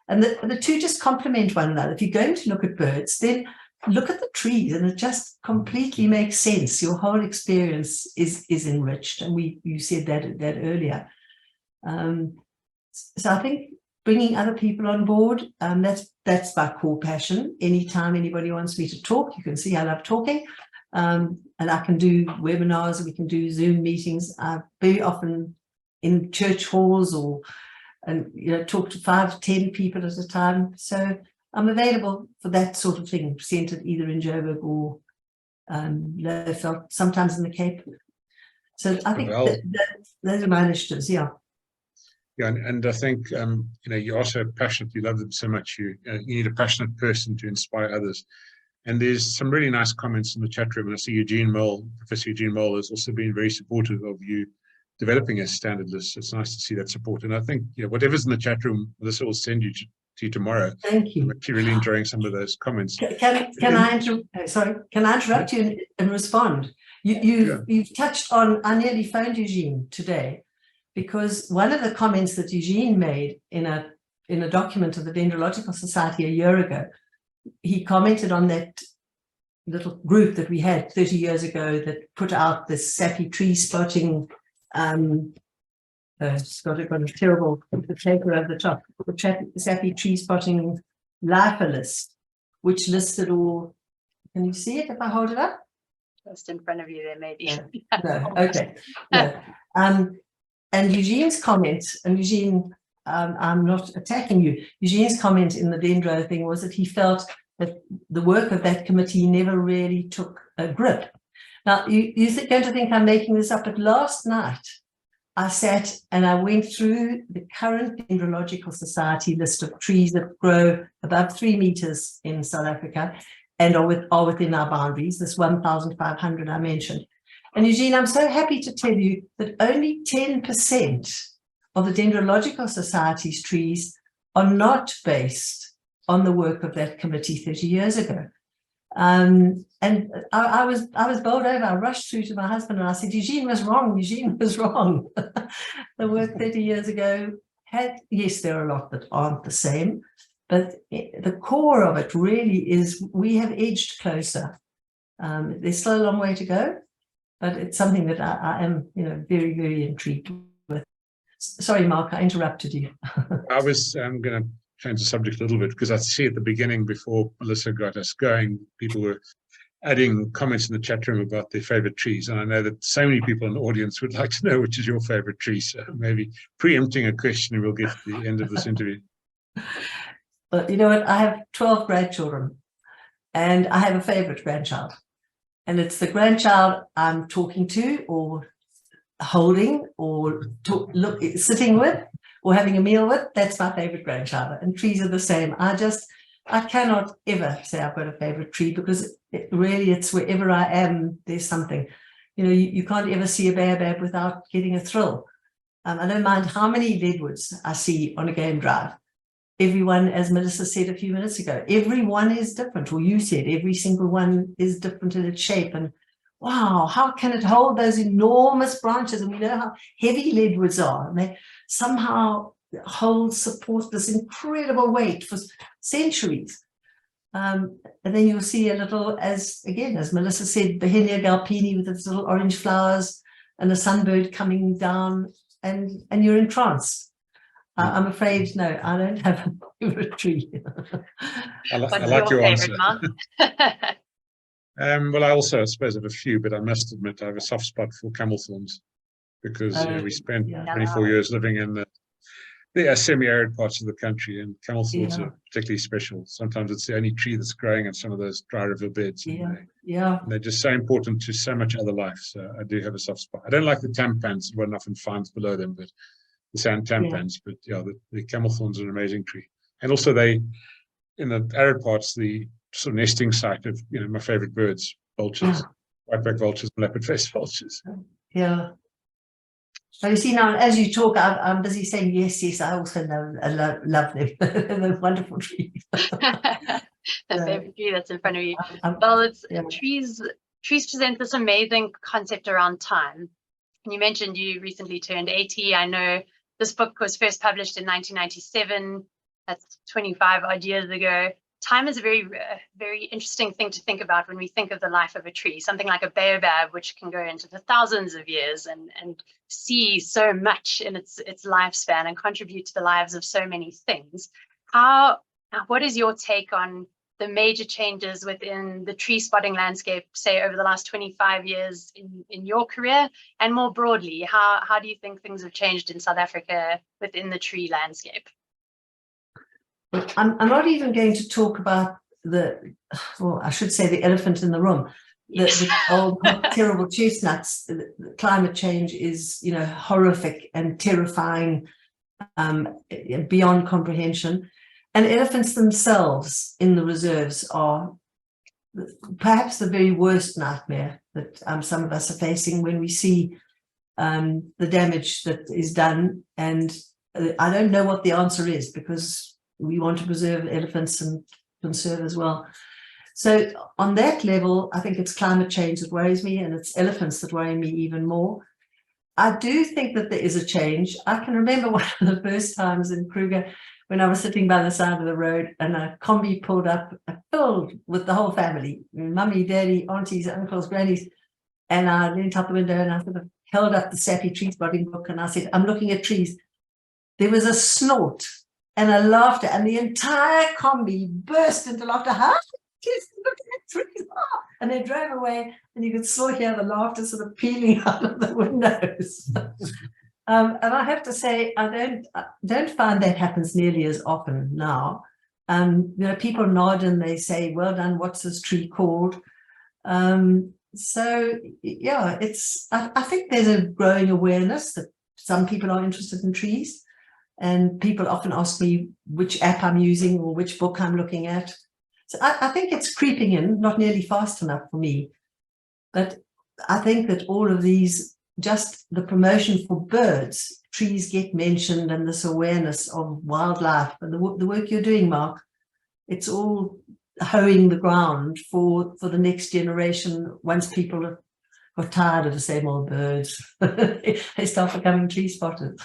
And the two just complement one another. If you're going to look at birds, then look at the trees, and it just completely makes sense. Your whole experience is enriched, and you said that earlier. So I think bringing other people on board, that's my core passion. Anytime anybody wants me to talk, you can see I love talking. And I can do webinars, we can do Zoom meetings. I very often in church halls and talk to 5, 10 people at a time. So I'm available for that sort of thing, centered either in Joburg or Lowveld, sometimes in the Cape. So I think those are my initiatives, yeah. Yeah, and I think you're also passionate. You love them so much. You need a passionate person to inspire others. And there's some really nice comments in the chat room. And I see Professor Eugene Mole has also been very supportive of you developing a standard list. It's nice to see that support. And I think whatever's in the chat room, Melissa will send you to you tomorrow. Thank you. I'm actually really enjoying some of those comments. Can I interrupt you and respond? You've touched on. I nearly phoned Eugene today, because one of the comments that Eugene made in a document of the Dendrological Society a year ago, he commented on that little group that we had 30 years ago that put out this Sappi Tree Spotting. It's got a terrible paper over the top. The Sappi Tree Spotting Lowveld, which listed all. Can you see it if I hold it up? Just in front of you there, maybe. No. Okay. No. And Eugene's comment, and Eugene, I'm not attacking you. Eugene's comment in the Dendro thing was that he felt that the work of that committee never really took a grip. Now, you're going to think I'm making this up, but last night I sat and I went through the current Dendrological Society list of trees that grow above 3 meters in South Africa and are within our boundaries, this 1,500 I mentioned. And Eugene, I'm so happy to tell you that only 10% of the Dendrological Society's trees are not based on the work of that committee 30 years ago. And I was bowled over. I rushed through to my husband and I said, Eugene was wrong. Eugene was wrong. The work 30 years ago yes, there are a lot that aren't the same, but the core of it really is we have edged closer. There's still a long way to go, but it's something that I am, very, very intrigued with. Sorry, Mark, I interrupted you. I was going to change the subject a little bit, because I see at the beginning, before Melissa got us going, people were adding comments in the chat room about their favorite trees. And I know that so many people in the audience would like to know which is your favorite tree. So maybe preempting a question, we'll get to the end of this interview. But you know what? I have 12 grandchildren and I have a favorite grandchild. And it's the grandchild I'm talking to or holding or sitting with or having a meal with. That's my favorite grandchild. And trees are the same. I cannot ever say I've got a favorite tree, because it's wherever I am, there's something. You can't ever see a baobab without getting a thrill. I don't mind how many leadwoods I see on a game drive. Everyone, as Melissa said a few minutes ago, everyone is different, or you said every single one is different in its shape. And wow, how can it hold those enormous branches? And we know how heavy leadwoods are, and they somehow support this incredible weight for centuries. And then you'll see a little, as Melissa said, Bihenia galpini with its little orange flowers and a sunbird coming down, and you're in trance. I'm afraid, no, I don't have a favorite tree. I like your answer. Well, I also, I suppose, have a few, but I must admit I have a soft spot for camel thorns, because we spent 24 years living in the semi-arid parts of the country, and camel thorns are particularly special. Sometimes it's the only tree that's growing in some of those dry river beds. And they're just so important to so much other life. So I do have a soft spot. I don't like the tampans, one often finds below them, but the sand tampans, but the camel thorns are an amazing tree. And also they, in the arid parts, the sort of nesting site of, my favorite birds, vultures, white-backed vultures, and leopard-faced vultures. Yeah. So you see now, as you talk, I'm busy saying yes. I also love them. They're wonderful trees. The favorite tree that's in front of you. Well, trees present this amazing concept around time. And you mentioned you recently turned 80. I know this book was first published in 1997. That's 25 odd years ago. Time is a very, very interesting thing to think about when we think of the life of a tree, something like a baobab, which can go into the thousands of years and see so much in its lifespan and contribute to the lives of so many things. What is your take on the major changes within the tree spotting landscape, say over the last 25 years in your career, and more broadly, how do you think things have changed in South Africa within the tree landscape? I'm not even going to talk about well, I should say the elephant in the room. The old terrible chestnuts. The climate change is, horrific and terrifying, beyond comprehension. And elephants themselves in the reserves are perhaps the very worst nightmare that some of us are facing when we see the damage that is done. And I don't know what the answer is, because we want to preserve elephants and conserve as well. So on that level, I think it's climate change that worries me, and it's elephants that worry me even more. I do think that there is a change. I can remember one of the first times in Kruger when I was sitting by the side of the road and a combi pulled up, filled with the whole family, mummy, daddy, aunties, uncles, grannies. And I leaned out the window and I sort of held up the Sappi Tree Spotting book and I said, I'm looking at trees. There was a snort and a laughter, and the entire combi burst into laughter. Just looking at trees. And they drove away, and you could still hear the laughter sort of peeling out of the windows. And I have to say, I don't find that happens nearly as often now. People nod and they say, well done, what's this tree called? So yeah, I think there's a growing awareness that some people are interested in trees, and people often ask me which app I'm using or which book I'm looking at. So I think it's creeping in, not nearly fast enough for me. But I think that all of these, just the promotion for birds, trees get mentioned, and this awareness of wildlife, and the work you're doing, Mark, it's all hoeing the ground for the next generation. Once people are tired of the same old birds, they start becoming tree spotters.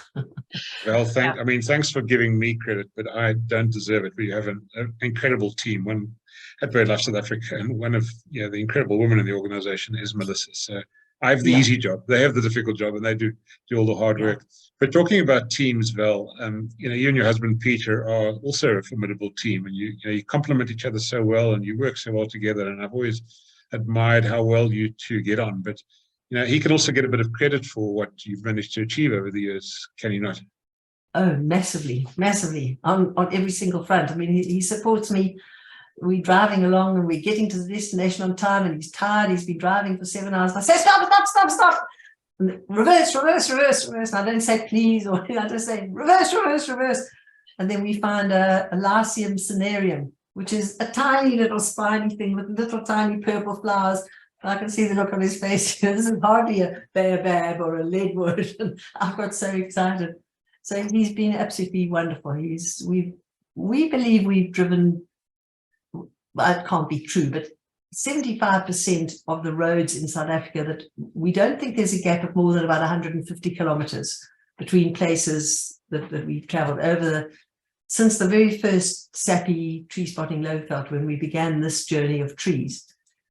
Well, thanks for giving me credit, but I don't deserve it. We have an incredible team, one at BirdLife South Africa, and one of the incredible women in the organization is Melissa. So I have the easy job, they have the difficult job, and they do all the hard work. But talking about teams, Val, you and your husband Peter are also a formidable team, and you complement each other so well, and you work so well together. And I've always admired how well you two get on. But he can also get a bit of credit for what you've managed to achieve over the years, can he not? Oh, massively on every single front. I mean, he supports me. We're driving along and we're getting to the destination on time, and he's tired. He's been driving for 7 hours. And I say, stop. And reverse. And I don't say please, or I just say reverse. And then we find a Lycium cinerarium, which is a tiny little spiny thing with little tiny purple flowers. I can see the look on his face. This is hardly a baobab or a leadwood. And I got so excited. So he's been absolutely wonderful. We believe we've driven, well, it can't be true, but 75% of the roads in South Africa, that we don't think there's a gap of more than about 150 kilometers between places that we've traveled over since the very first Sappi Tree Spotting Lowveld, when we began this journey of trees.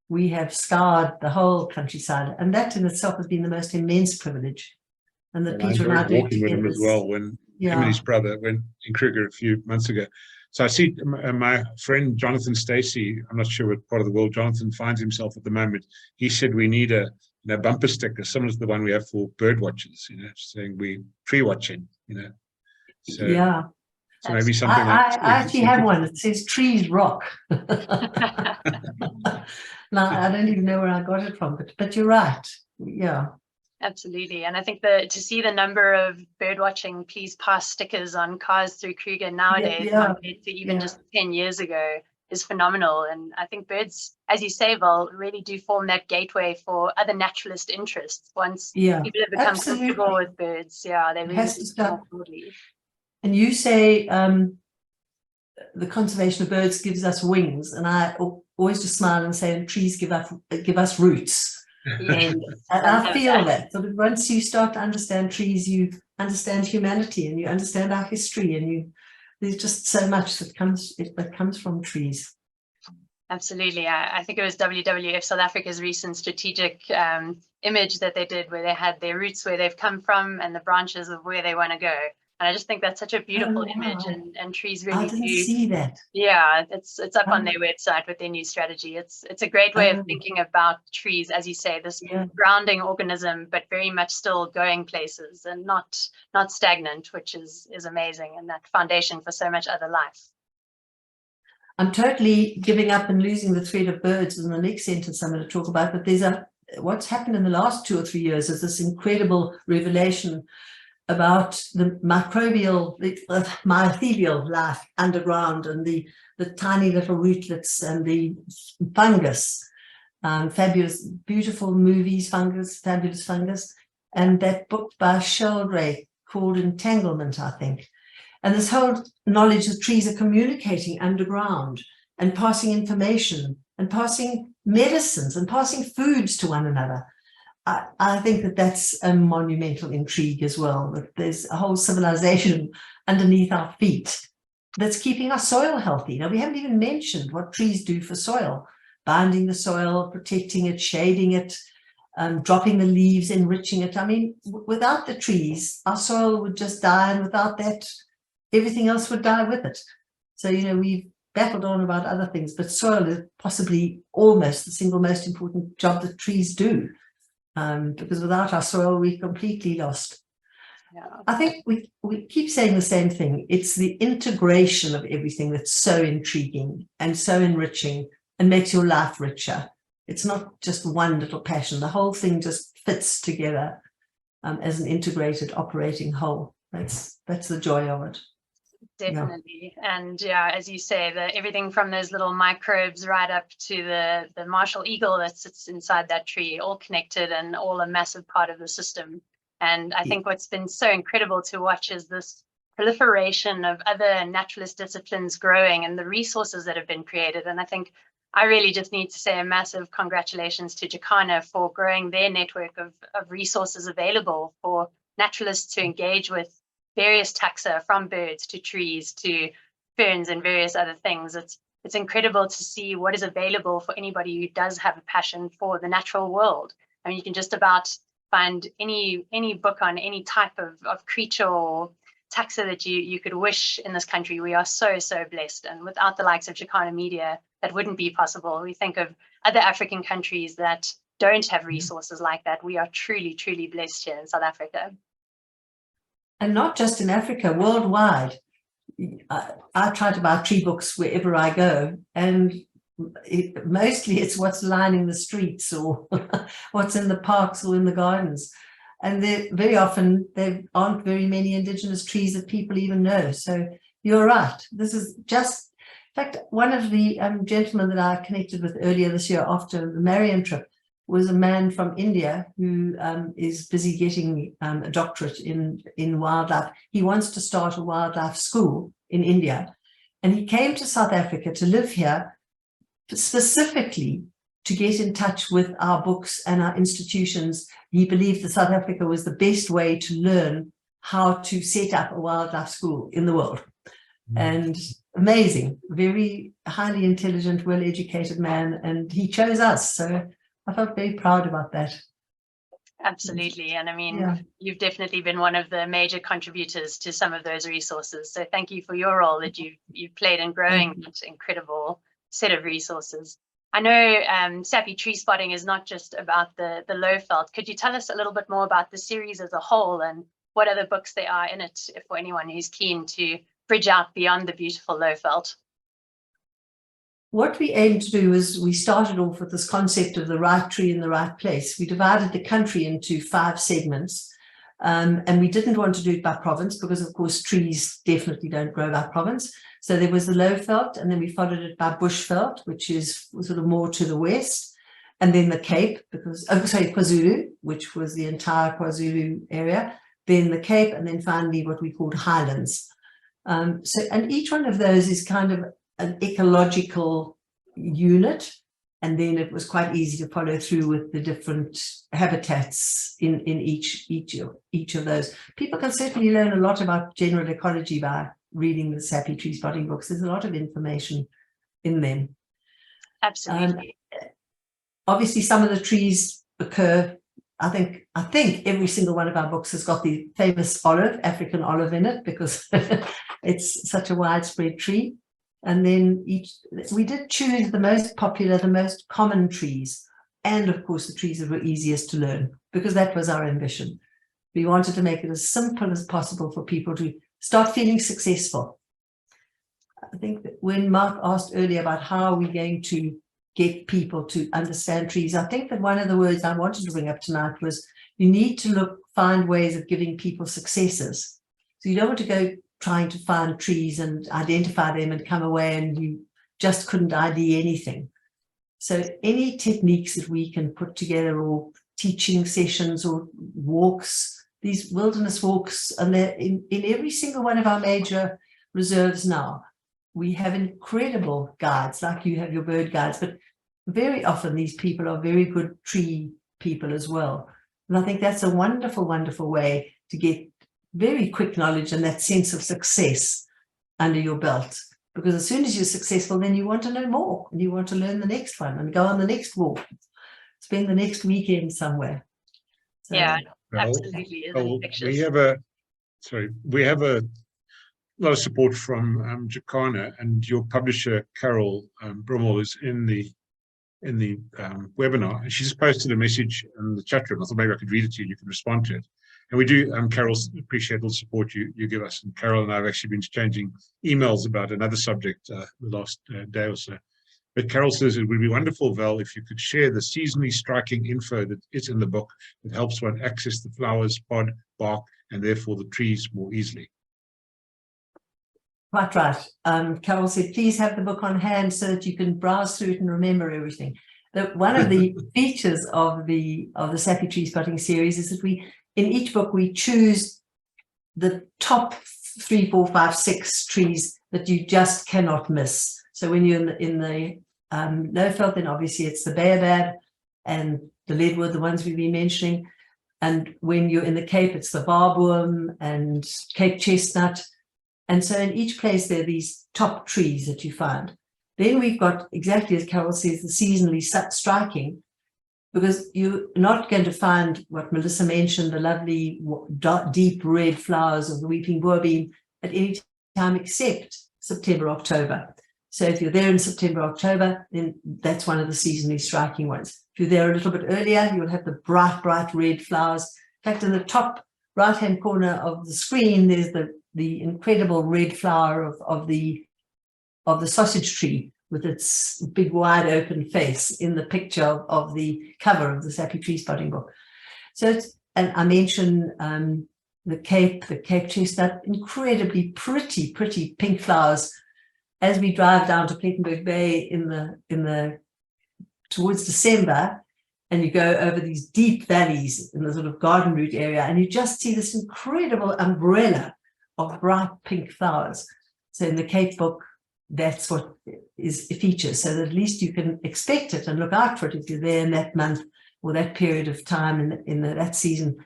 We have scoured the whole countryside, and that in itself has been the most immense privilege. And that Peter and I do walking with him as well, when him and his brother went in Kruger a few months ago. So I see my friend Jonathan Stacey, I'm not sure what part of the world Jonathan finds himself at the moment. He said we need a bumper sticker similar to the one we have for bird watchers, saying we tree watching, So, yeah. So maybe something like I actually have one. It says trees rock. Now, I don't even know where I got it from, but you're right. Yeah. Absolutely. And I think to see the number of bird watching please pass stickers on cars through Kruger nowadays compared to even just 10 years ago is phenomenal. And I think birds, as you say, Val, really do form that gateway for other naturalist interests. Once people have become comfortable with birds, they really do more broadly. And you say the conservation of birds gives us wings, and I always just smile and say, and trees give us roots. And I feel that once you start to understand trees, you understand humanity, and you understand our history, and there's just so much that comes from trees. Absolutely. I think it was WWF South Africa's recent strategic image that they did, where they had their roots, where they've come from, and the branches of where they want to go. And I just think that's such a beautiful Oh, image, wow. and trees I really didn't do. see that. Yeah, it's up on Oh, their website with their new strategy. It's a great way of oh, thinking about trees, as you say, this yeah. grounding organism, but very much still going places and not stagnant, which is amazing, and that foundation for so much other life. I'm totally giving up and losing the thread of birds in the next sentence I'm going to talk about, but there's what's happened in the last 2 or 3 years is this incredible revelation about the microbial, mycelial life underground, and the tiny little rootlets and the fungus, fabulous, beautiful movies, fabulous fungus, and that book by Sheldrake called Entanglement, I think. And this whole knowledge that trees are communicating underground and passing information and passing medicines and passing foods to one another. I think that that's a monumental intrigue as well, that there's a whole civilization underneath our feet that's keeping our soil healthy. Now, we haven't even mentioned what trees do for soil, binding the soil, protecting it, shading it, dropping the leaves, enriching it. I mean, without the trees, our soil would just die, and without that, everything else would die with it. So, you know, we've battled on about other things, but soil is possibly almost the single most important job that trees do. Because without our soil, we're completely lost. Yeah. I think we keep saying the same thing. It's the integration of everything that's so intriguing and so enriching and makes your life richer. It's not just one little passion. The whole thing just fits together as an integrated operating whole. That's the joy of it. Definitely. Yeah. And yeah, as you say, everything from those little microbes right up to the martial eagle that sits inside that tree, all connected and all a massive part of the system. And I think what's been so incredible to watch is this proliferation of other naturalist disciplines growing and the resources that have been created. And I think I really just need to say a massive congratulations to Jacana for growing their network of resources available for naturalists to engage with various taxa, from birds to trees to ferns and various other things. It's incredible to see what is available for anybody who does have a passion for the natural world. I mean, you can just about find any book on any type of creature or taxa that you could wish in this country. We are so blessed, and without the likes of Jacana Media, that wouldn't be possible. We think of other African countries that don't have resources like that. We are truly blessed here in South Africa. And not just in Africa, worldwide. I try to buy tree books wherever I go, and mostly it's what's lining the streets or what's in the parks or in the gardens. And very often there aren't very many indigenous trees that people even know. So you're right. This is just, in fact, one of the gentlemen that I connected with earlier this year after the Marion trip was a man from India who is busy getting a doctorate in wildlife. He wants to start a wildlife school in India. And he came to South Africa to live here specifically to get in touch with our books and our institutions. He believed that South Africa was the best way to learn how to set up a wildlife school in the world. And amazing, very highly intelligent, well-educated man. And he chose us. So I felt very proud about that. Absolutely. And I mean, You've definitely been one of the major contributors to some of those resources. So thank you for your role that you've played in growing that incredible set of resources. I know Sappi Tree Spotting is not just about the Lowveld. Could you tell us a little bit more about the series as a whole and what other books there are in it for anyone who's keen to bridge out beyond the beautiful Lowveld? What we aimed to do is we started off with this concept of the right tree in the right place. We divided the country into 5 segments, and we didn't want to do it by province because, of course, trees definitely don't grow by province. So there was the Lowveld, and then we followed it by Bushveld, which is sort of more to the west, and then the Cape, KwaZulu, which was the entire KwaZulu area, then the Cape, and then finally what we called Highlands. And each one of those is kind of an ecological unit, and then it was quite easy to follow through with the different habitats in each of those. People can certainly learn a lot about general ecology by reading the Sappi Tree Spotting books. There's a lot of information in them. Absolutely. Obviously, some of the trees occur I think every single one of our books has got the famous olive, African olive in it, because it's such a widespread tree. And then we did choose the most popular, the most common trees, and of course the trees that were easiest to learn, because that was our ambition. We wanted to make it as simple as possible for people to start feeling successful. I think that when Mark asked earlier about how are we going to get people to understand trees, I think that one of the words I wanted to bring up tonight was you need to find ways of giving people successes. So you don't want to go trying to find trees and identify them and come away and you just couldn't ID anything. So any techniques that we can put together, or teaching sessions or walks, these wilderness walks, and they're in every single one of our major reserves now. We have incredible guides, like you have your bird guides, but very often these people are very good tree people as well. And I think that's a wonderful, wonderful way to get very quick knowledge and that sense of success under your belt. Because as soon as you're successful, then you want to know more and you want to learn the next one and go on the next walk, spend the next weekend somewhere. So, yeah, Well, absolutely. we have a lot of support from Jacana, and your publisher Carol Brummel is in the webinar, and she's posted a message in the chat room. I thought maybe I could read it to you and you can respond to it. And we do, Carol, appreciate all the support you give us. And Carol and I have actually been exchanging emails about another subject the last day or so. But Carol says it would be wonderful, Val, if you could share the seasonally striking info that is in the book that helps one access the flowers, pod, bark, and therefore the trees more easily. Quite right. Carol said, please have the book on hand so that you can browse through it and remember everything. One of the features of the Sappi Tree Spotting series is that in each book we choose the top 3, 4, 5, 6 trees that you just cannot miss. So when you're in the Lowveld, then obviously it's the baobab and the leadwood, the ones we've been mentioning. And when you're in the Cape, it's the barboom and Cape chestnut. And so in each place, there are these top trees that you find. Then we've got, exactly as Carol says, the seasonally striking, because you're not going to find what Melissa mentioned, the lovely deep red flowers of the weeping boerbean at any time except September, October. So if you're there in September, October, then that's one of the seasonally striking ones. If you're there a little bit earlier, you'll have the bright, bright red flowers. In fact, in the top right-hand corner of the screen, there's the incredible red flower of the sausage tree with its big wide open face in the picture of the cover of the Sappi Tree Spotting book. So and I mentioned the Cape chestnut, incredibly pretty pink flowers. As we drive down to Plettenberg Bay in the towards December, and you go over these deep valleys in the sort of garden route area, and you just see this incredible umbrella of bright pink flowers. So in the Cape book, that's what is features, so that at least you can expect it and look out for it if you're there in that month or that period of time in that season.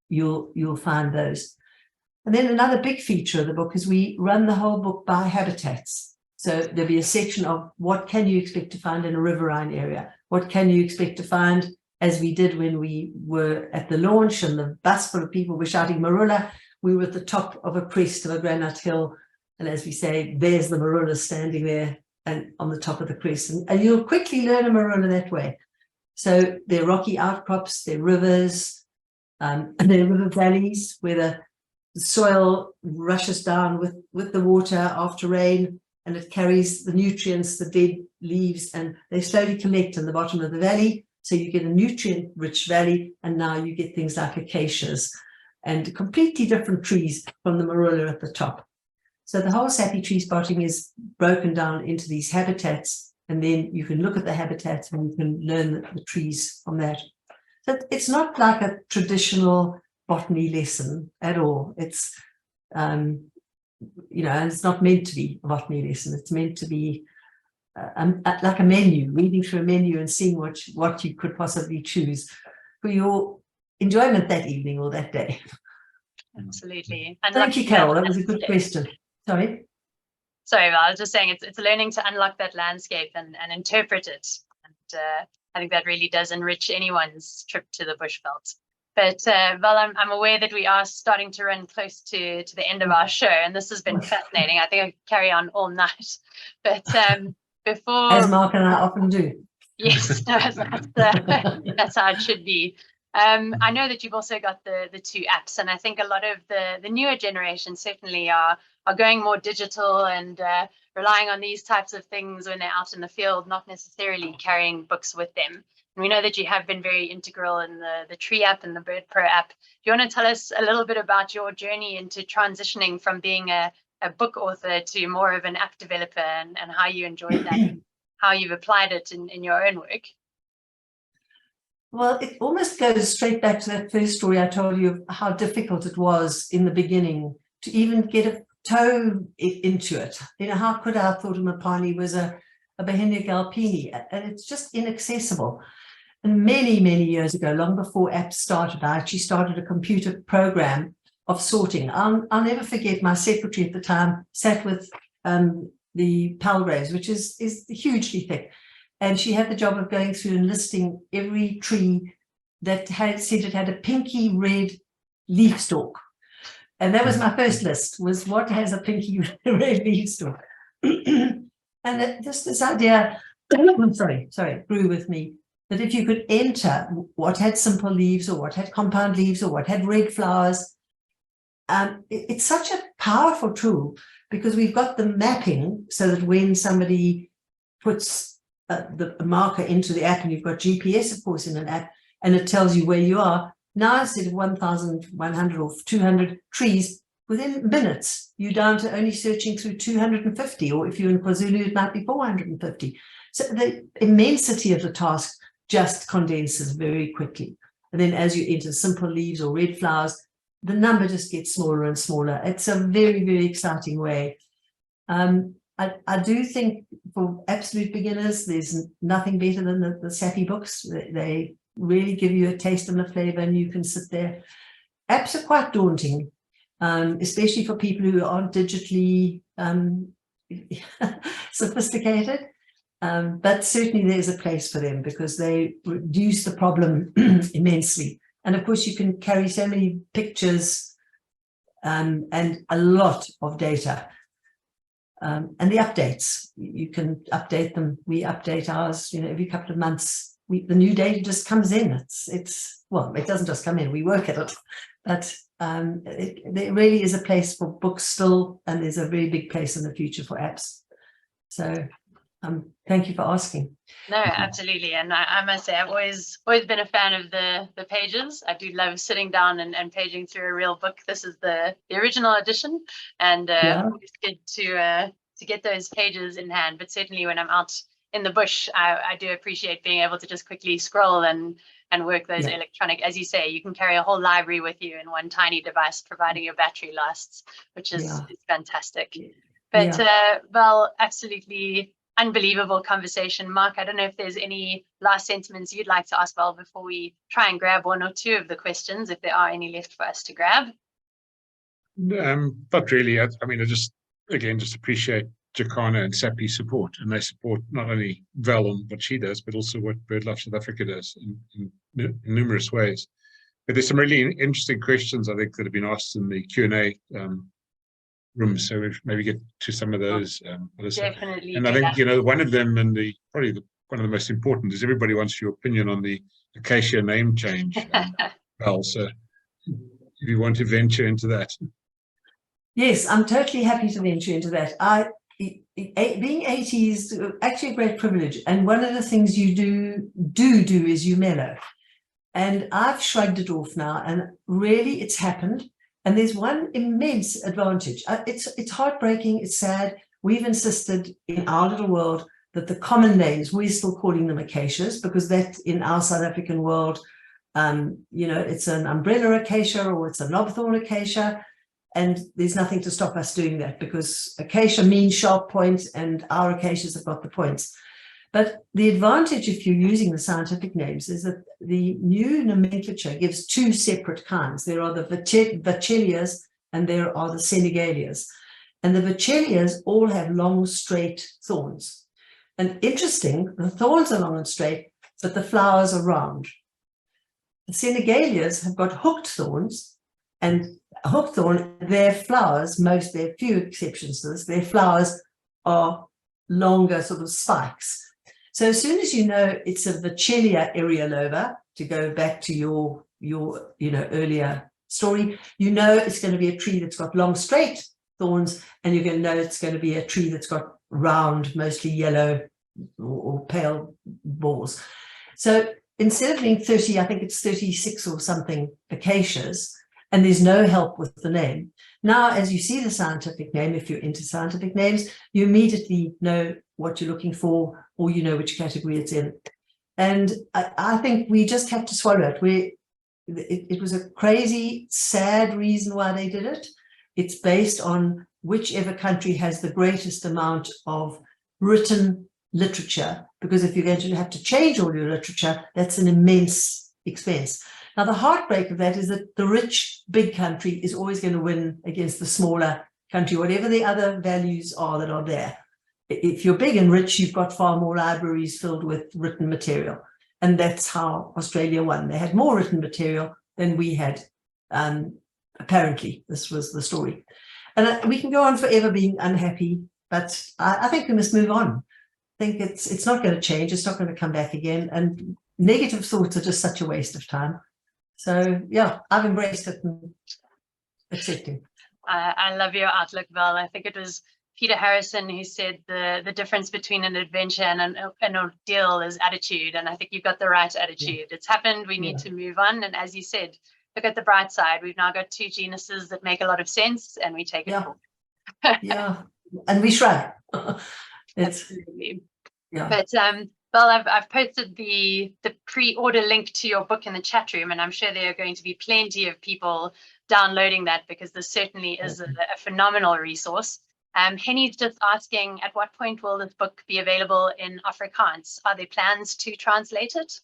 You'll find those. And then another big feature of the book is we run the whole book by habitats. So there'll be a section of what can you expect to find in a riverine area? What can you expect to find, as we did when we were at the launch and the bus full of people were shouting marula. We were at the top of a crest of a granite hill. And as we say, there's the marula standing there and on the top of the crest. And you'll quickly learn a marula that way. So they're rocky outcrops, they're rivers, and they're river valleys where the soil rushes down with the water after rain, and it carries the nutrients, the dead leaves, and they slowly collect in the bottom of the valley. So you get a nutrient-rich valley, and now you get things like acacias and completely different trees from the marula at the top. So the whole Sappi Tree Spotting is broken down into these habitats, and then you can look at the habitats and you can learn the trees from that. So it's not like a traditional botany lesson at all. It's and it's not meant to be a botany lesson. It's meant to be like a menu, reading through a menu and seeing what you could possibly choose for your enjoyment that evening or that day. Absolutely. Thank you, Carol. That was a good question. Sorry, I was just saying it's learning to unlock that landscape and interpret it. And I think that really does enrich anyone's trip to the bushveld. But Val, I'm aware that we are starting to run close to the end of our show, and this has been fascinating. I think I could carry on all night. But before, as Mark and I often do. Yes, no, that's how it should be. I know that you've also got the two apps, and I think a lot of the newer generation certainly are going more digital and relying on these types of things when they're out in the field, not necessarily carrying books with them. And we know that you have been very integral in the Tree app and the Bird Pro app. Do you want to tell us a little bit about your journey into transitioning from being a book author to more of an app developer, and how you enjoyed that, and how you've applied it in your own work? Well, it almost goes straight back to that first story I told you of how difficult it was in the beginning to even get a toe into it. You know, how could I have thought a Mapani was a Bohemia Galpini? And it's just inaccessible. And many, many years ago, long before apps started, I actually started a computer program of sorting. I'll never forget my secretary at the time sat with the Palgraves, which is hugely thick. And she had the job of going through and listing every tree that said it had a pinky red leaf stalk. And that was my first list, was what has a pinky red leaf stalk. And just this idea, sorry, grew with me, that if you could enter what had simple leaves or what had compound leaves or what had red flowers, it's such a powerful tool, because we've got the mapping so that when somebody puts the marker into the app, and you've got GPS, of course, in an app, and it tells you where you are, now instead of 1,100 or 200 trees, within minutes, you're down to only searching through 250, or if you're in KwaZulu, it might be 450. So the immensity of the task just condenses very quickly. And then as you enter simple leaves or red flowers, the number just gets smaller and smaller. It's a very, very exciting way. I do think for absolute beginners, there's nothing better than the Sappi books. They really give you a taste and a flavor, and you can sit there. Apps are quite daunting, especially for people who aren't digitally sophisticated. But certainly there's a place for them, because they reduce the problem immensely. And of course, you can carry so many pictures and a lot of data. And the updates, you can update them. We update ours, every couple of months. The new data just comes in. Well, it doesn't just come in. We work at it, but there really is a place for books still, and there's a very big place in the future for apps. So thank you for asking. No, absolutely. And I must say, I've always been a fan of the pages. I do love sitting down and paging through a real book. This is the original edition, and it's good to get those pages in hand. But certainly when I'm out in the bush, I do appreciate being able to just quickly scroll and work those electronic, as you say, you can carry a whole library with you in one tiny device, providing your battery lasts, which is fantastic. But Val, absolutely unbelievable conversation. Mark, I don't know if there's any last sentiments you'd like to ask Val before we try and grab one or two of the questions, if there are any left for us to grab. Not really. I mean, I just appreciate Jacana and Sappi support, and they support not only Val and what she does, but also what BirdLife South Africa does in numerous ways. But there's some really interesting questions, I think, that have been asked in the Q&A room, so we maybe get to some of those. Definitely. And I think one of them, and probably one of the most important, is everybody wants your opinion on the acacia name change. Val, so if you want to venture into that. Yes, I'm totally happy to venture into that. Being 80 is actually a great privilege, and one of the things you do is you mellow. And I've shrugged it off now, and really it's happened. And there's one immense advantage. It's heartbreaking, it's sad. We've insisted in our little world that the common names, we're still calling them acacias, because that in our South African world, it's an umbrella acacia or it's a knobthorn acacia. And there's nothing to stop us doing that, because acacia means sharp points, and our acacias have got the points. But the advantage, if you're using the scientific names, is that the new nomenclature gives two separate kinds. There are the Vachellias and there are the Senegalias. And the Vachellias all have long, straight thorns. And interesting, the thorns are long and straight, but the flowers are round. Senegalias have got hooked thorns, and a hooked thorn, their flowers, there are few exceptions to this, their flowers are longer sort of spikes. So as soon as you know it's a Vachellia areolova, to go back to your earlier story, you know it's going to be a tree that's got long straight thorns, and you're going to know it's going to be a tree that's got round, mostly yellow or pale balls. So instead of being 30, I think it's 36 or something acacias, and there's no help with the name. Now, as you see the scientific name, if you're into scientific names, you immediately know what you're looking for, or you know which category it's in. And I think we just have to swallow it. It was a crazy, sad reason why they did it. It's based on whichever country has the greatest amount of written literature, because if you're going to have to change all your literature, that's an immense expense. Now, the heartbreak of that is that the rich, big country is always going to win against the smaller country, whatever the other values are that are there. If you're big and rich, you've got far more libraries filled with written material. And that's how Australia won. They had more written material than we had. Apparently, this was the story. And we can go on forever being unhappy, but I think we must move on. I think it's not going to change. It's not going to come back again. And negative thoughts are just such a waste of time. So, yeah, I've embraced it and accepting. I love your outlook, Val. I think it was Peter Harrison who said the difference between an adventure and an ordeal is attitude. And I think you've got the right attitude. Yeah. It's happened. We need to move on. And as you said, look at the bright side. We've now got two genuses that make a lot of sense, and we take it forward. Yeah, and we shrug. Absolutely. Yeah. But Val, I've posted the pre-order link to your book in the chat room, and I'm sure there are going to be plenty of people downloading that, because this certainly is a phenomenal resource. Henny's just asking, at what point will this book be available in Afrikaans? Are there plans to translate it?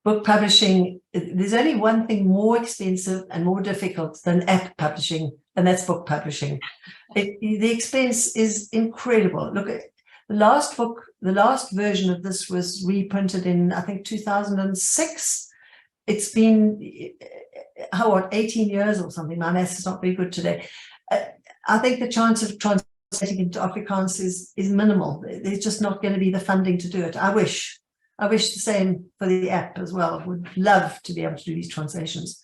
Book publishing, there's only one thing more expensive and more difficult than app publishing, and that's book publishing. The expense is incredible. Look, the last book, the last version of this was reprinted in, I think, 2006. It's been, 18 years or something. My maths is not very good today. I think the chance of translating into Afrikaans is minimal. There's just not going to be the funding to do it. I wish the same for the app as well. I would love to be able to do these translations,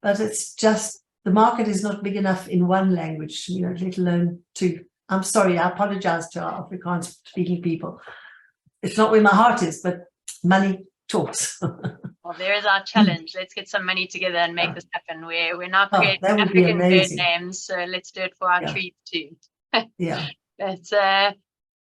but it's just, the market is not big enough in one language, let alone two. I'm sorry, I apologize to our Afrikaans speaking people. It's not where my heart is, but money talks. Well, there is our challenge. Let's get some money together and make this happen. We're now creating African bird names, so let's do it for our trees too. Yeah. But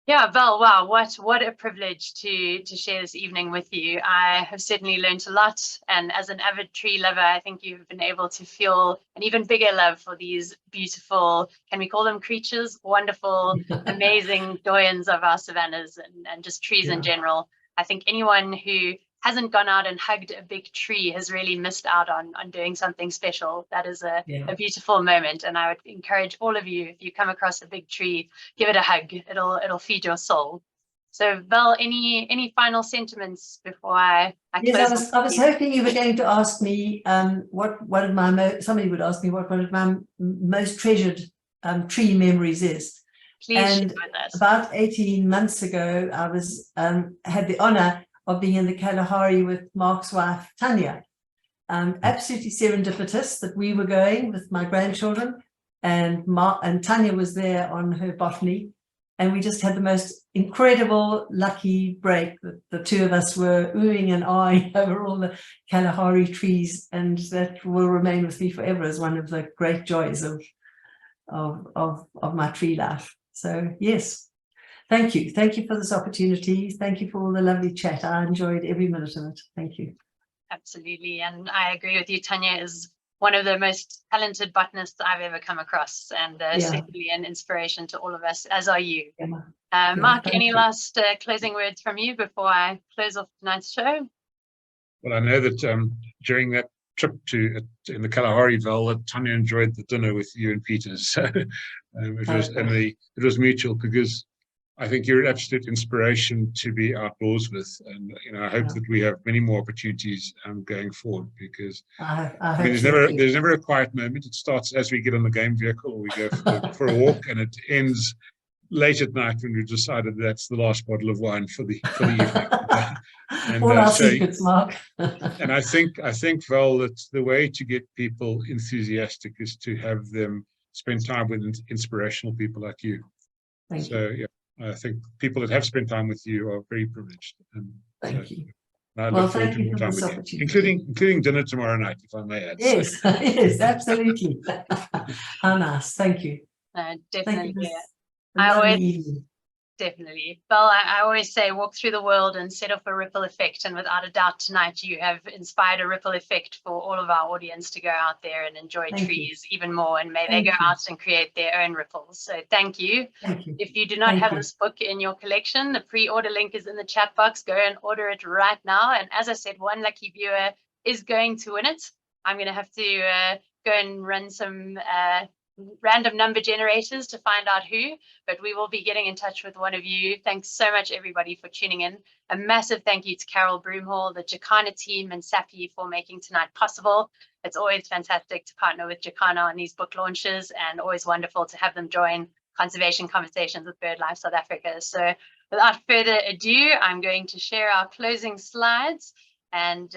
yeah, Val, wow, what a privilege to share this evening with you. I have certainly learned a lot, and as an avid tree lover, I think you've been able to feel an even bigger love for these beautiful, can we call them creatures, wonderful, amazing doyens of our savannas and just trees in general. I think anyone who hasn't gone out and hugged a big tree has really missed out on doing something special. That is a beautiful moment, and I would encourage all of you, if you come across a big tree, give it a hug. It'll feed your soul. So Val, any final sentiments before I close? Yes, I was hoping you were going to ask me somebody would ask me what one of my most treasured tree memories is. Please share with us. About 18 months ago, I was had the honor of being in the Kalahari with Mark's wife, Tanya. Absolutely serendipitous that we were going with my grandchildren, and Tanya was there on her botany, and we just had the most incredible, lucky break. The two of us were oohing and ahhing over all the Kalahari trees, and that will remain with me forever as one of the great joys of my tree life. So yes. Thank you. Thank you for this opportunity. Thank you for all the lovely chat. I enjoyed every minute of it. Thank you. Absolutely. And I agree with you. Tanya is one of the most talented botanists I've ever come across, and certainly an inspiration to all of us, as are you. Mark, any last closing words from you before I close off tonight's show? Well, I know that during that trip in the Kalahari, Val, Tanya enjoyed the dinner with you and Peter. So it was mutual, because I think you're an absolute inspiration to be outdoors with, and I hope that we have many more opportunities going forward, because I mean, hope there's never a quiet moment. It starts as we get on the game vehicle or we go for a walk, and it ends late at night when we've decided that's the last bottle of wine for the evening. And all our secrets, Mark. And I think, Val, that the way to get people enthusiastic is to have them spend time with inspirational people like you. Thank you. Yeah, I think people that have spent time with you are very privileged. And thank you. I look forward to more time with you, including dinner tomorrow night, if I may add. Yes, yes, absolutely. How nice. Thank you. Definitely. Thank you. Definitely. Well, I always say walk through the world and set off a ripple effect. And without a doubt, tonight you have inspired a ripple effect for all of our audience to go out there and enjoy trees even more. And may they go out and create their own ripples. So thank you. If you do not have this book in your collection, the pre-order link is in the chat box. Go and order it right now. And as I said, one lucky viewer is going to win it. I'm going to have to go and run some random number generators to find out who, but we will be getting in touch with one of you. Thanks so much, everybody, for tuning in. A massive thank you to Carol Broomhall, the Jacana team, and Sappi for making tonight possible. It's always fantastic to partner with Jacana on these book launches, and always wonderful to have them join Conservation Conversations with BirdLife South Africa. So without further ado, I'm going to share our closing slides and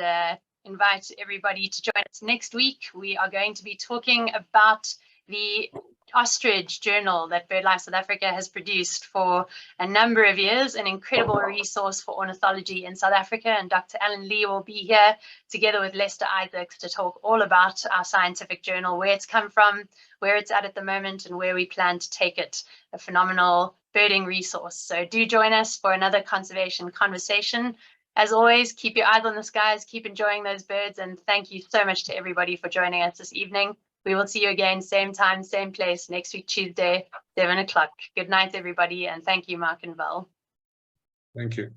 invite everybody to join us next week. We are going to be talking about the ostrich journal that BirdLife South Africa has produced for a number of years, an incredible resource for ornithology in South Africa. And Dr. Alan Lee will be here together with Lester Isaacs to talk all about our scientific journal, where it's come from, where it's at the moment, and where we plan to take it. A phenomenal birding resource. So do join us for another conservation conversation. As always, keep your eyes on the skies, keep enjoying those birds, and thank you so much to everybody for joining us this evening. We will see you again, same time, same place, next week, Tuesday, 7 o'clock. Good night, everybody, and thank you, Mark and Val. Thank you.